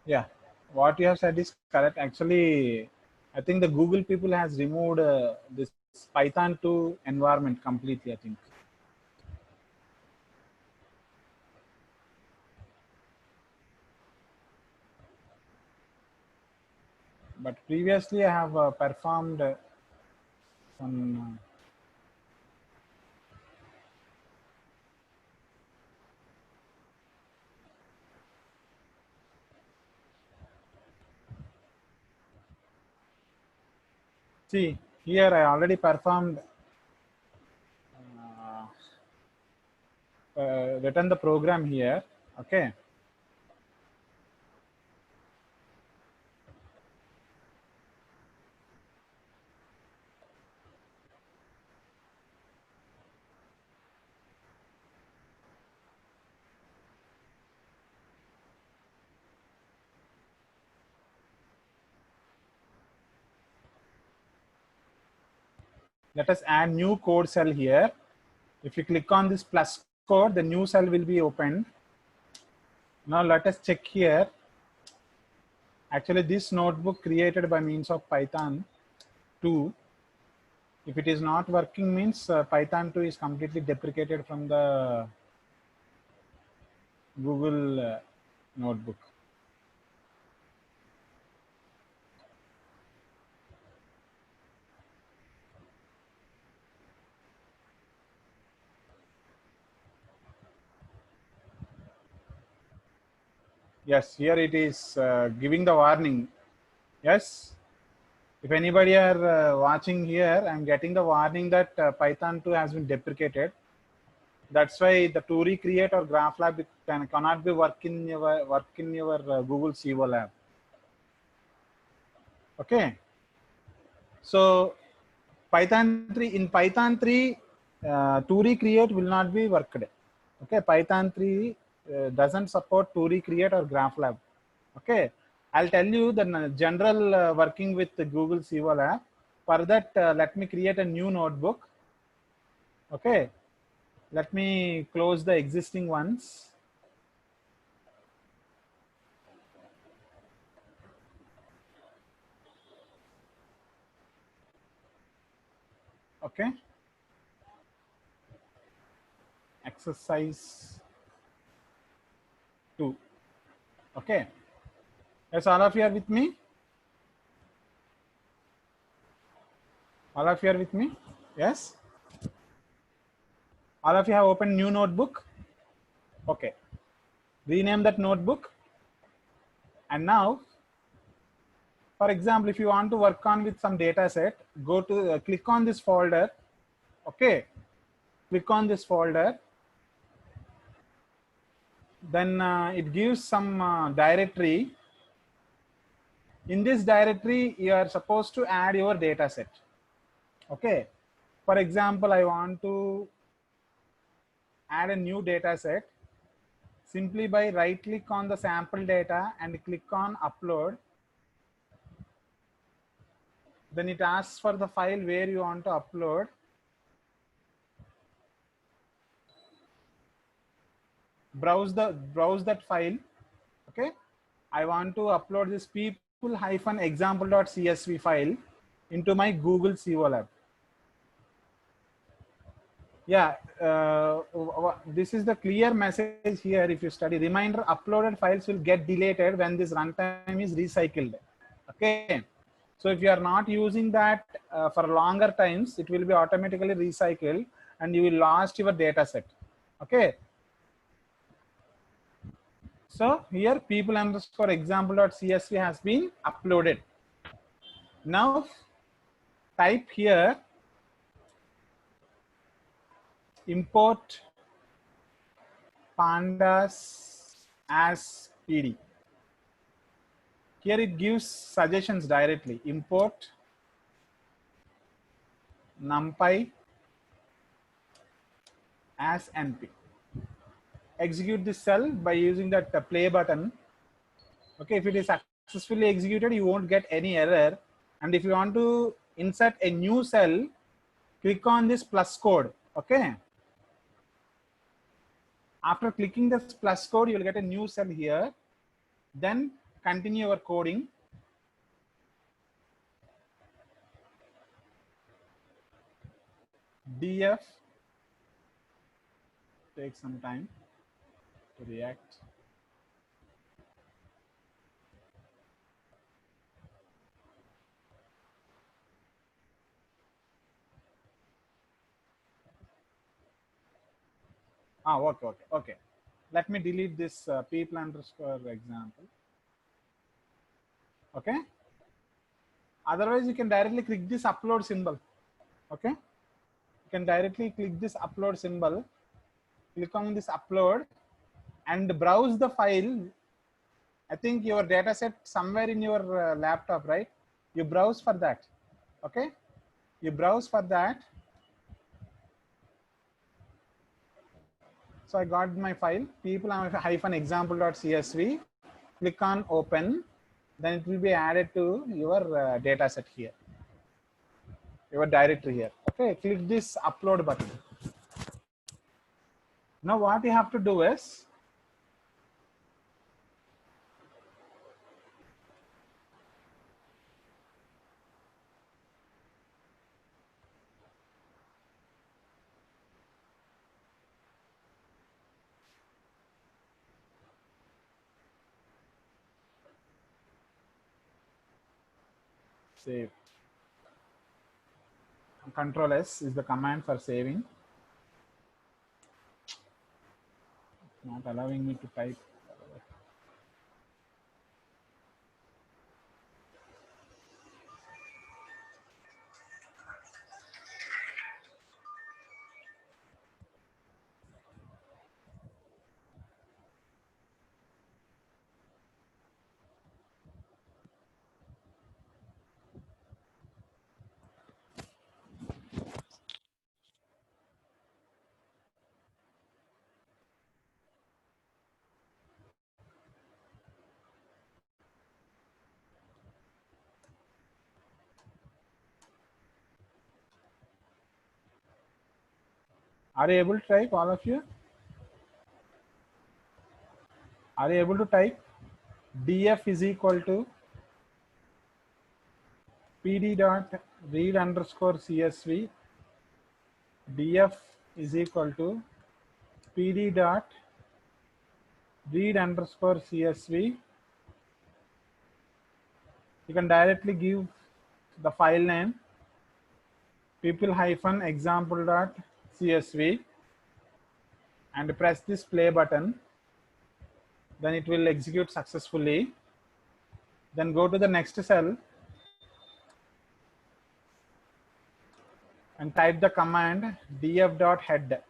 Yeah, what you have said is correct. Actually, I think the Google people has removed this Python 2 environment completely, I think. But previously I have performed some see here I already performed written the program here. Okay. Let us add new code cell here. If you click on this plus code, the new cell will be opened. Now let us check here. Actually, this notebook created by means of Python 2, if it is not working means Python 2 is completely deprecated from the Google notebook. Yes, here it is giving the warning. Yes, if anybody are watching here, I'm getting the warning that Python 2 has been deprecated. That's why the to recreate or GraphLab cannot be work in your Google CO lab. Okay. So Python 3 in Python 3 to recreate will not be worked. Okay, Python 3 doesn't support to recreate or GraphLab. Okay, I'll tell you the general working with the Google CO lab. For that, let me create a new notebook. Okay, let me close the existing ones. Okay, exercise 2. Okay, yes, all of you are with me? All of you are with me? Yes? All of you have opened new notebook? Okay, rename that notebook. And now, for example, if you want to work on with some data set, go to click on this folder. Okay, click on this folder. Then it gives some directory. In this directory, you are supposed to add your data set. Okay, for example, I want to add a new data set. Simply by right click on the sample data and click on upload. Then it asks for the file where you want to upload. Browse that file. Okay, I want to upload this people-example.csv file into my Google CO lab. Yeah, this is the clear message here. If you study, reminder, uploaded files will get deleted when this runtime is recycled. Okay, So if you are not using that for longer times, it will be automatically recycled and you will lost your data set. Okay. So here people underscore example.csv has been uploaded. Now type here import pandas as PD. Here it gives suggestions directly. Import numpy as np. Execute this cell by using that play button. Okay, if it is successfully executed, you won't get any error. And if you want to insert a new cell, click on this plus code. Okay. After clicking this plus code, you will get a new cell here. Then continue your coding. df takes some time to react. Okay. Let me delete this people underscore example. Okay. Otherwise, you can directly click this upload symbol. Okay. You can directly click this upload symbol. Click on this upload and browse the file. I think your data set somewhere in your laptop, right? You browse for that. Okay. You browse for that. So I got my file people-example.csv. Click on open. Then it will be added to your data set here, your directory here. Okay, click this upload button. Now what you have to do is save. Control S is the command for saving. Not allowing me to type. Are you able to type, all of you? Are you able to type? df is equal to pd dot read underscore csv. df is equal to pd dot read underscore csv. You can directly give the file name people-example.csv and press this play button. Then it will execute successfully. Then go to the next cell and type the command df.head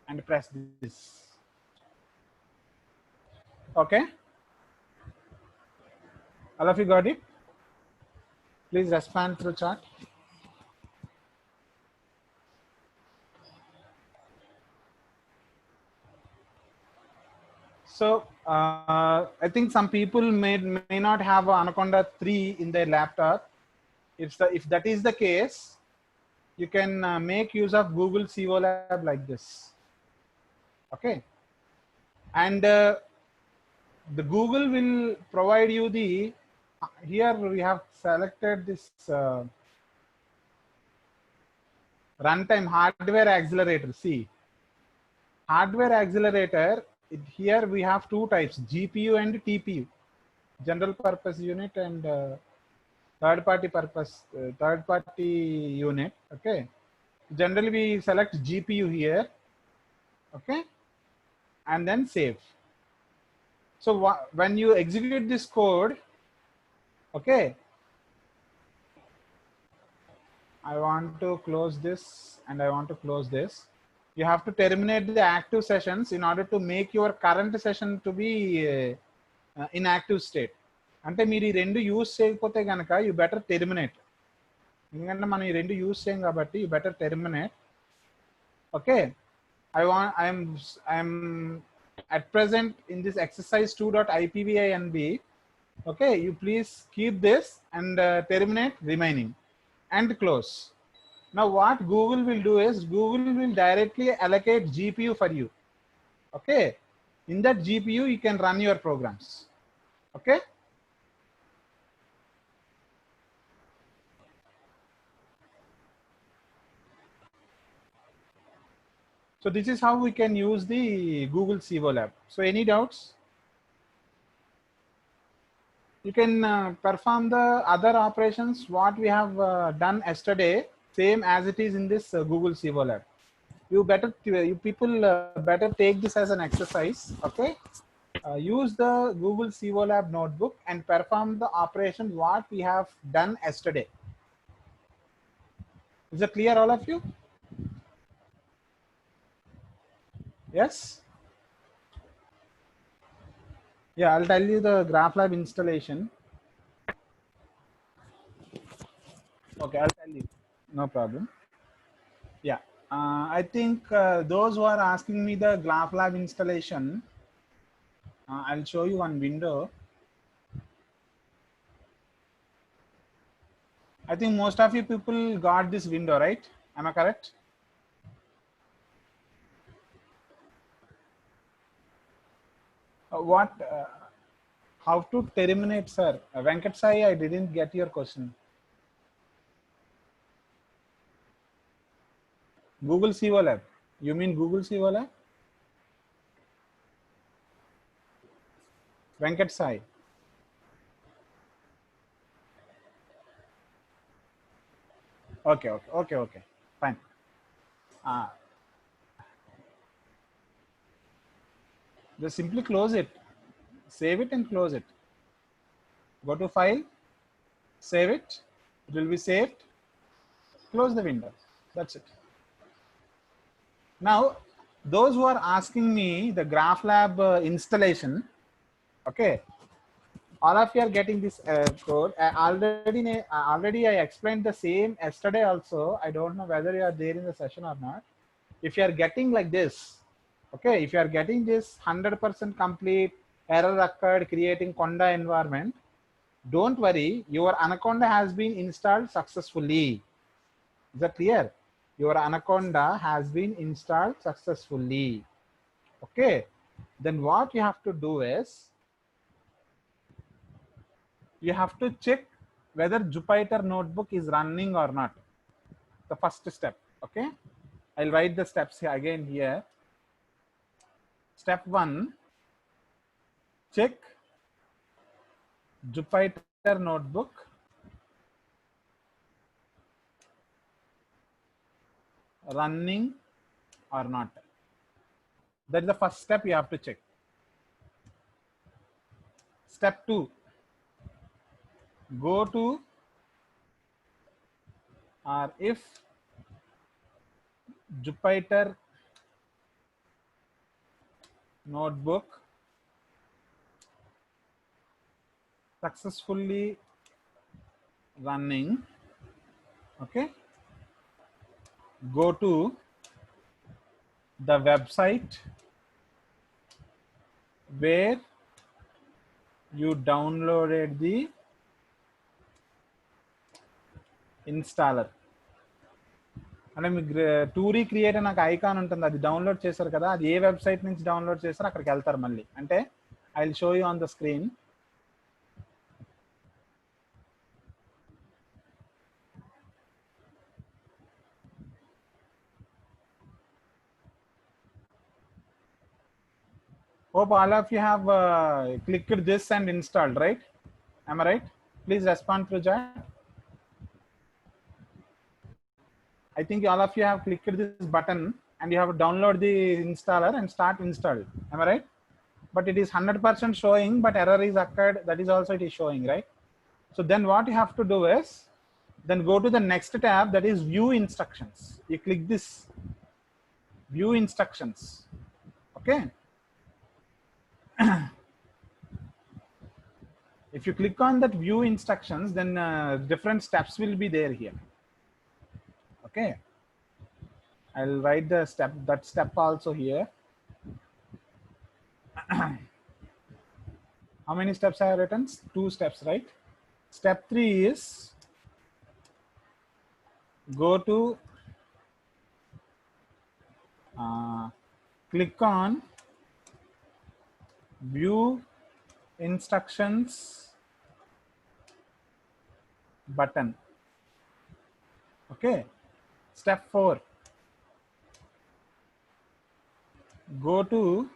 and press this. Okay. All of you got it? Please respond through chat. So I think some people may not have Anaconda 3 in their laptop. If that is the case, you can make use of Google Colab like this. Okay. And the Google will provide you the, here we have selected this runtime hardware accelerator. See, hardware accelerator, here we have two types, GPU and TPU, general purpose unit and third party purpose, third party unit. Okay, generally we select GPU here, okay, and then save. So when you execute this code, okay, I want to close this and I want to close this. You have to terminate the active sessions in order to make your current session to be in active state. అంటే మీరు ఈ రెండు use చేయకపోతే కనుక you better terminate. ఎందుకంటే మనం ఈ రెండు యూజ్ చేయం కాబట్టి you better terminate. Okay, I'm at present in this exercise 2.ipvinb. Okay, you please keep this and terminate remaining and close. Now what Google will do is Google will directly allocate GPU for you. Okay, in that GPU you can run your programs. Okay, so this is how we can use the Google Civo Lab. So any doubts? You can perform the other operations what we have done yesterday, same as it is in this Google Civo Lab. You people better take this as an exercise. Okay, use the Google Civo Lab notebook and perform the operation what we have done yesterday. Is it clear, all of you? Yes. Yeah, I'll tell you the GraphLab installation. Okay, I'll tell you. No problem. Yeah, I think those who are asking me the GraphLab installation, I'll show you one window. I think most of you people got this window, right? Am I correct? How to terminate, sir? Venkat Sai, I didn't get your question. Google Civo Lab. You mean Google Civo Lab? Venkat Sai. Okay. Fine. Just simply close it. Save it and close it. Go to File, save it. It will be saved. Close the window. That's it. Now, those who are asking me the GraphLab installation, okay, all of you are getting this code. Already I explained the same yesterday also. I don't know whether you are there in the session or not. If you are getting like this, okay, if you are getting this 100% complete, error occurred, creating Conda environment, don't worry, your Anaconda has been installed successfully. Is that clear? Your Anaconda has been installed successfully. Okay, then what you have to do is you have to check whether Jupyter Notebook is running or not. The first step. Okay, I'll write the steps here again here. Step 1, check Jupyter Notebook running or not. That is the first step you have to check. Step 2, go to or if Jupyter Notebook successfully running, okay, go to the website where you downloaded the installer. అంటే మీకు two recreate నాకు icon ఉంటుంది, అది download చేశారు కదా, అది ఏ website నుంచి download చేశారో అక్కడికి వెళ్తారు మళ్ళీ. అంటే I will show you on the screen. Hope all of you have clicked this and installed, right? Am I right? Please respond through chat. I think all of you have clicked this button and you have to download the installer and start install. Am I right? But it is 100% showing, but error is occurred. That is also it is showing, right? So then what you have to do is, then go to the next tab, that is view instructions. You click this view instructions. Okay. If you click on that view instructions, then different steps will be there here. Okay. I'll write the that step also here. How many steps I have written? 2 steps, right? Step 3 is go to click on view instructions button. Okay. Step 4, go to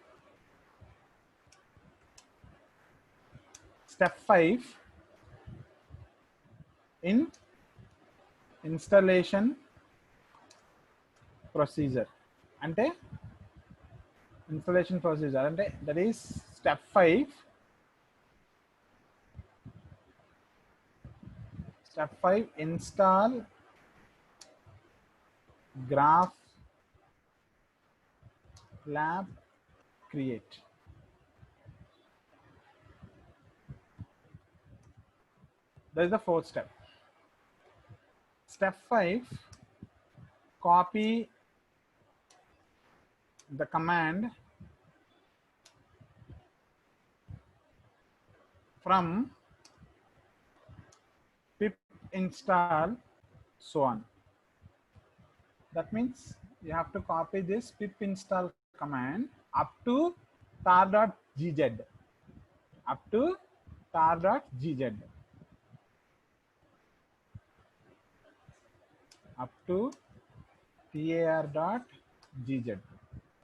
step 5 in installation procedure. Ante installation procedure ante that is step 5. Step 5, install Graph Lab Create. That is the 4th step. Step 5, copy the command from pip install so on. That means you have to copy this pip install command up to tar.gz. Up to tar.gz. Up to tar.gz.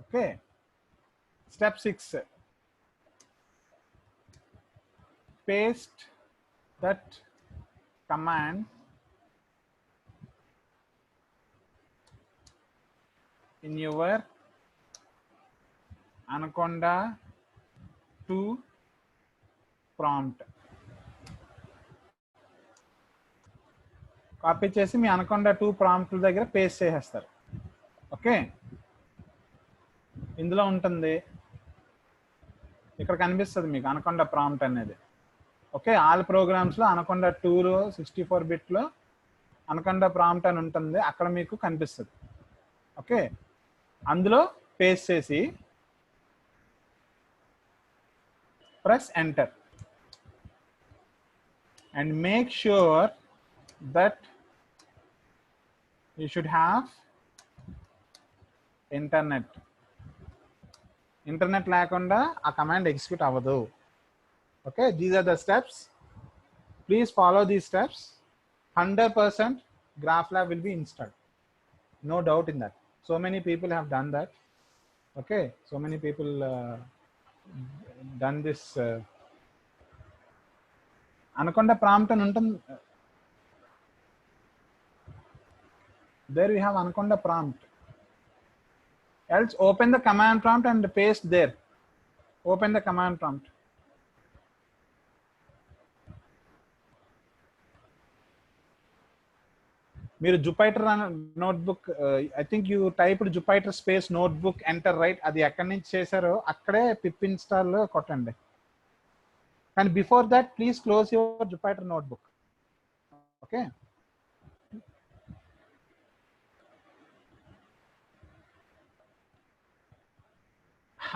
Okay. Step 6, paste that command in your Anaconda 2 prompt. Copy చేసి మీ Anaconda 2 prompt దగ్గర paste చేసేస్తారు. Okay, ఇందులో ఉంటుంది, ఇక్కడ కనిపిస్తుంది మీకు Anaconda prompt అనేది. Okay, all ప్రోగ్రామ్స్లో Anaconda 2లో 64 బిట్లో Anaconda ప్రాంప్ట్ అని ఉంటుంది, అక్కడ మీకు కనిపిస్తుంది. ఓకే, అందులో పేస్ట్ చేసి press enter and make sure that you should have internet లేకుండా ఆ కమాండ్ ఎగ్జిక్యూట్ అవ్వదు. Okay, these are the steps. Please follow these steps. 100% GraphLab will be installed. No doubt in that. So many people have done that. Okay, so many people done this Anaconda prompt and untum. There we have Anaconda prompt. Else open the command prompt and paste there. Open the command prompt. మీరు Jupyter notebook, I think you typed Jupyter space notebook enter, right? అది ఎక్కడి నుంచి చేశారో అక్కడే pip install కొట్టండి. And before that, please close your Jupyter notebook. Okay.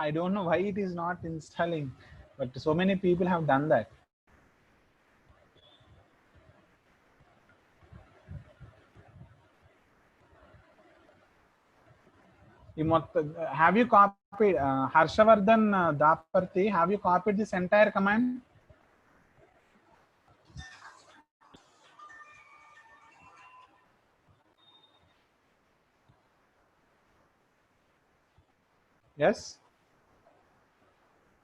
I don't know why it is not installing, but so many people have done that. Have you copied Harshavardhan Daparthi? Have you copied this entire command? Yes.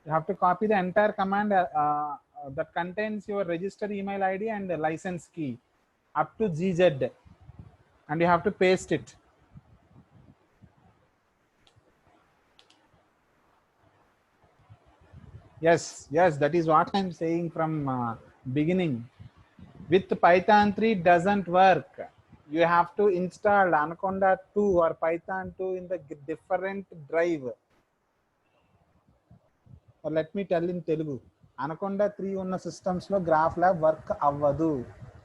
You have to copy the entire command that contains your registered email ID and the license key up to GZ. and you have to paste it. Yes, that is what I'm saying from beginning. With Python 3 doesn't work. You have to install Anaconda 2 or Python 2 in the different drive. Or let me tell in Telugu. Anaconda 3 ఉన్న systems లో GraphLab work అవ్వదు.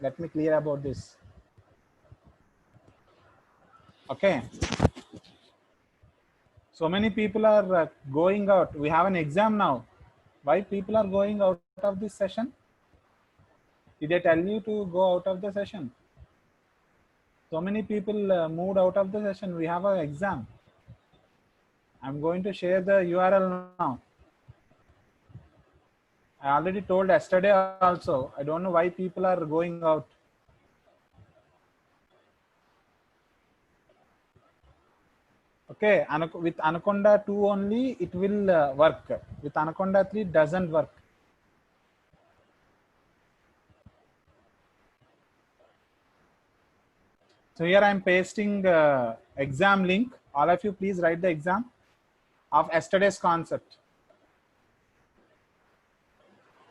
Let me clear about this. Okay. So many people are going out. We have an exam now. Why people are going out of this session? Did they tell you to go out of the session? So many people moved out of the session. We have an exam. I'm going to share the URL now. I already told yesterday also. I don't know why people are going out. Okay, with Anaconda 2 only it will work. With Anaconda 3 doesn't work. So here I am pasting exam link. All of you please write the exam of yesterday's concept.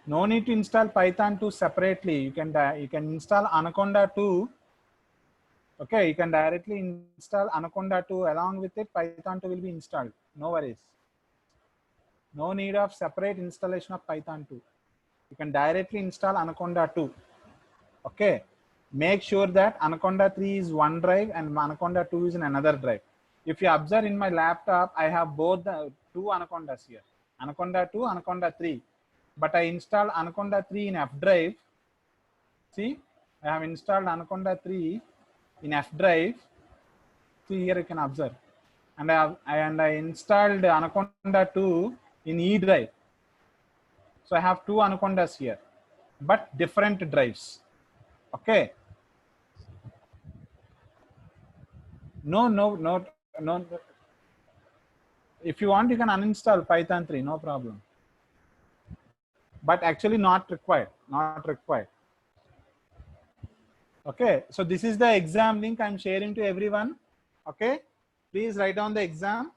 No need to install Python 2 separately. You can install Anaconda 2. Okay, you can directly install Anaconda 2 along with it. Python 2 will be installed. No worries. No need of separate installation of Python 2. You can directly install Anaconda 2. Okay. Make sure that Anaconda 3 is one drive and Anaconda 2 is in another drive. If you observe in my laptop, I have both the two Anacondas here. Anaconda 2, Anaconda 3. But I installed Anaconda 3 in F drive. See, I have installed Anaconda 3 in F drive. See here you can observe. And I installed Anaconda 2 in E drive. So I have two Anacondas here, but different drives. Okay. No. If you want, you can uninstall Python 3, no problem. But actually not required. Okay. So this is the exam link I'm sharing to everyone. Okay. Please write down the exam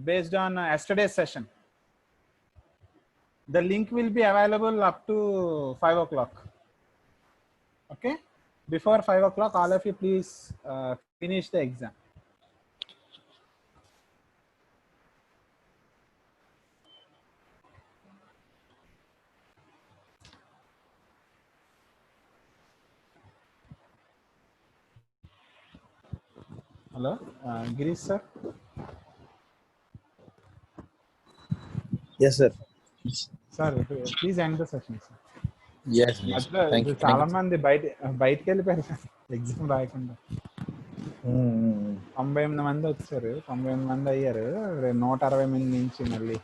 based on yesterday's session. The link will be available up to 5 o'clock. Okay. Before 5 o'clock, all of you please finish the exam. Hello, Girish sir. Yes, sir. Sir, please end the session, sir. Yes. Thank you. చాలా మంది బయటికి వెళ్ళిపోయారు exam రాయకుండా. 98 మంది వచ్చారు, 98 మంది అయ్యారు. 160 మంది నుంచి మళ్ళీ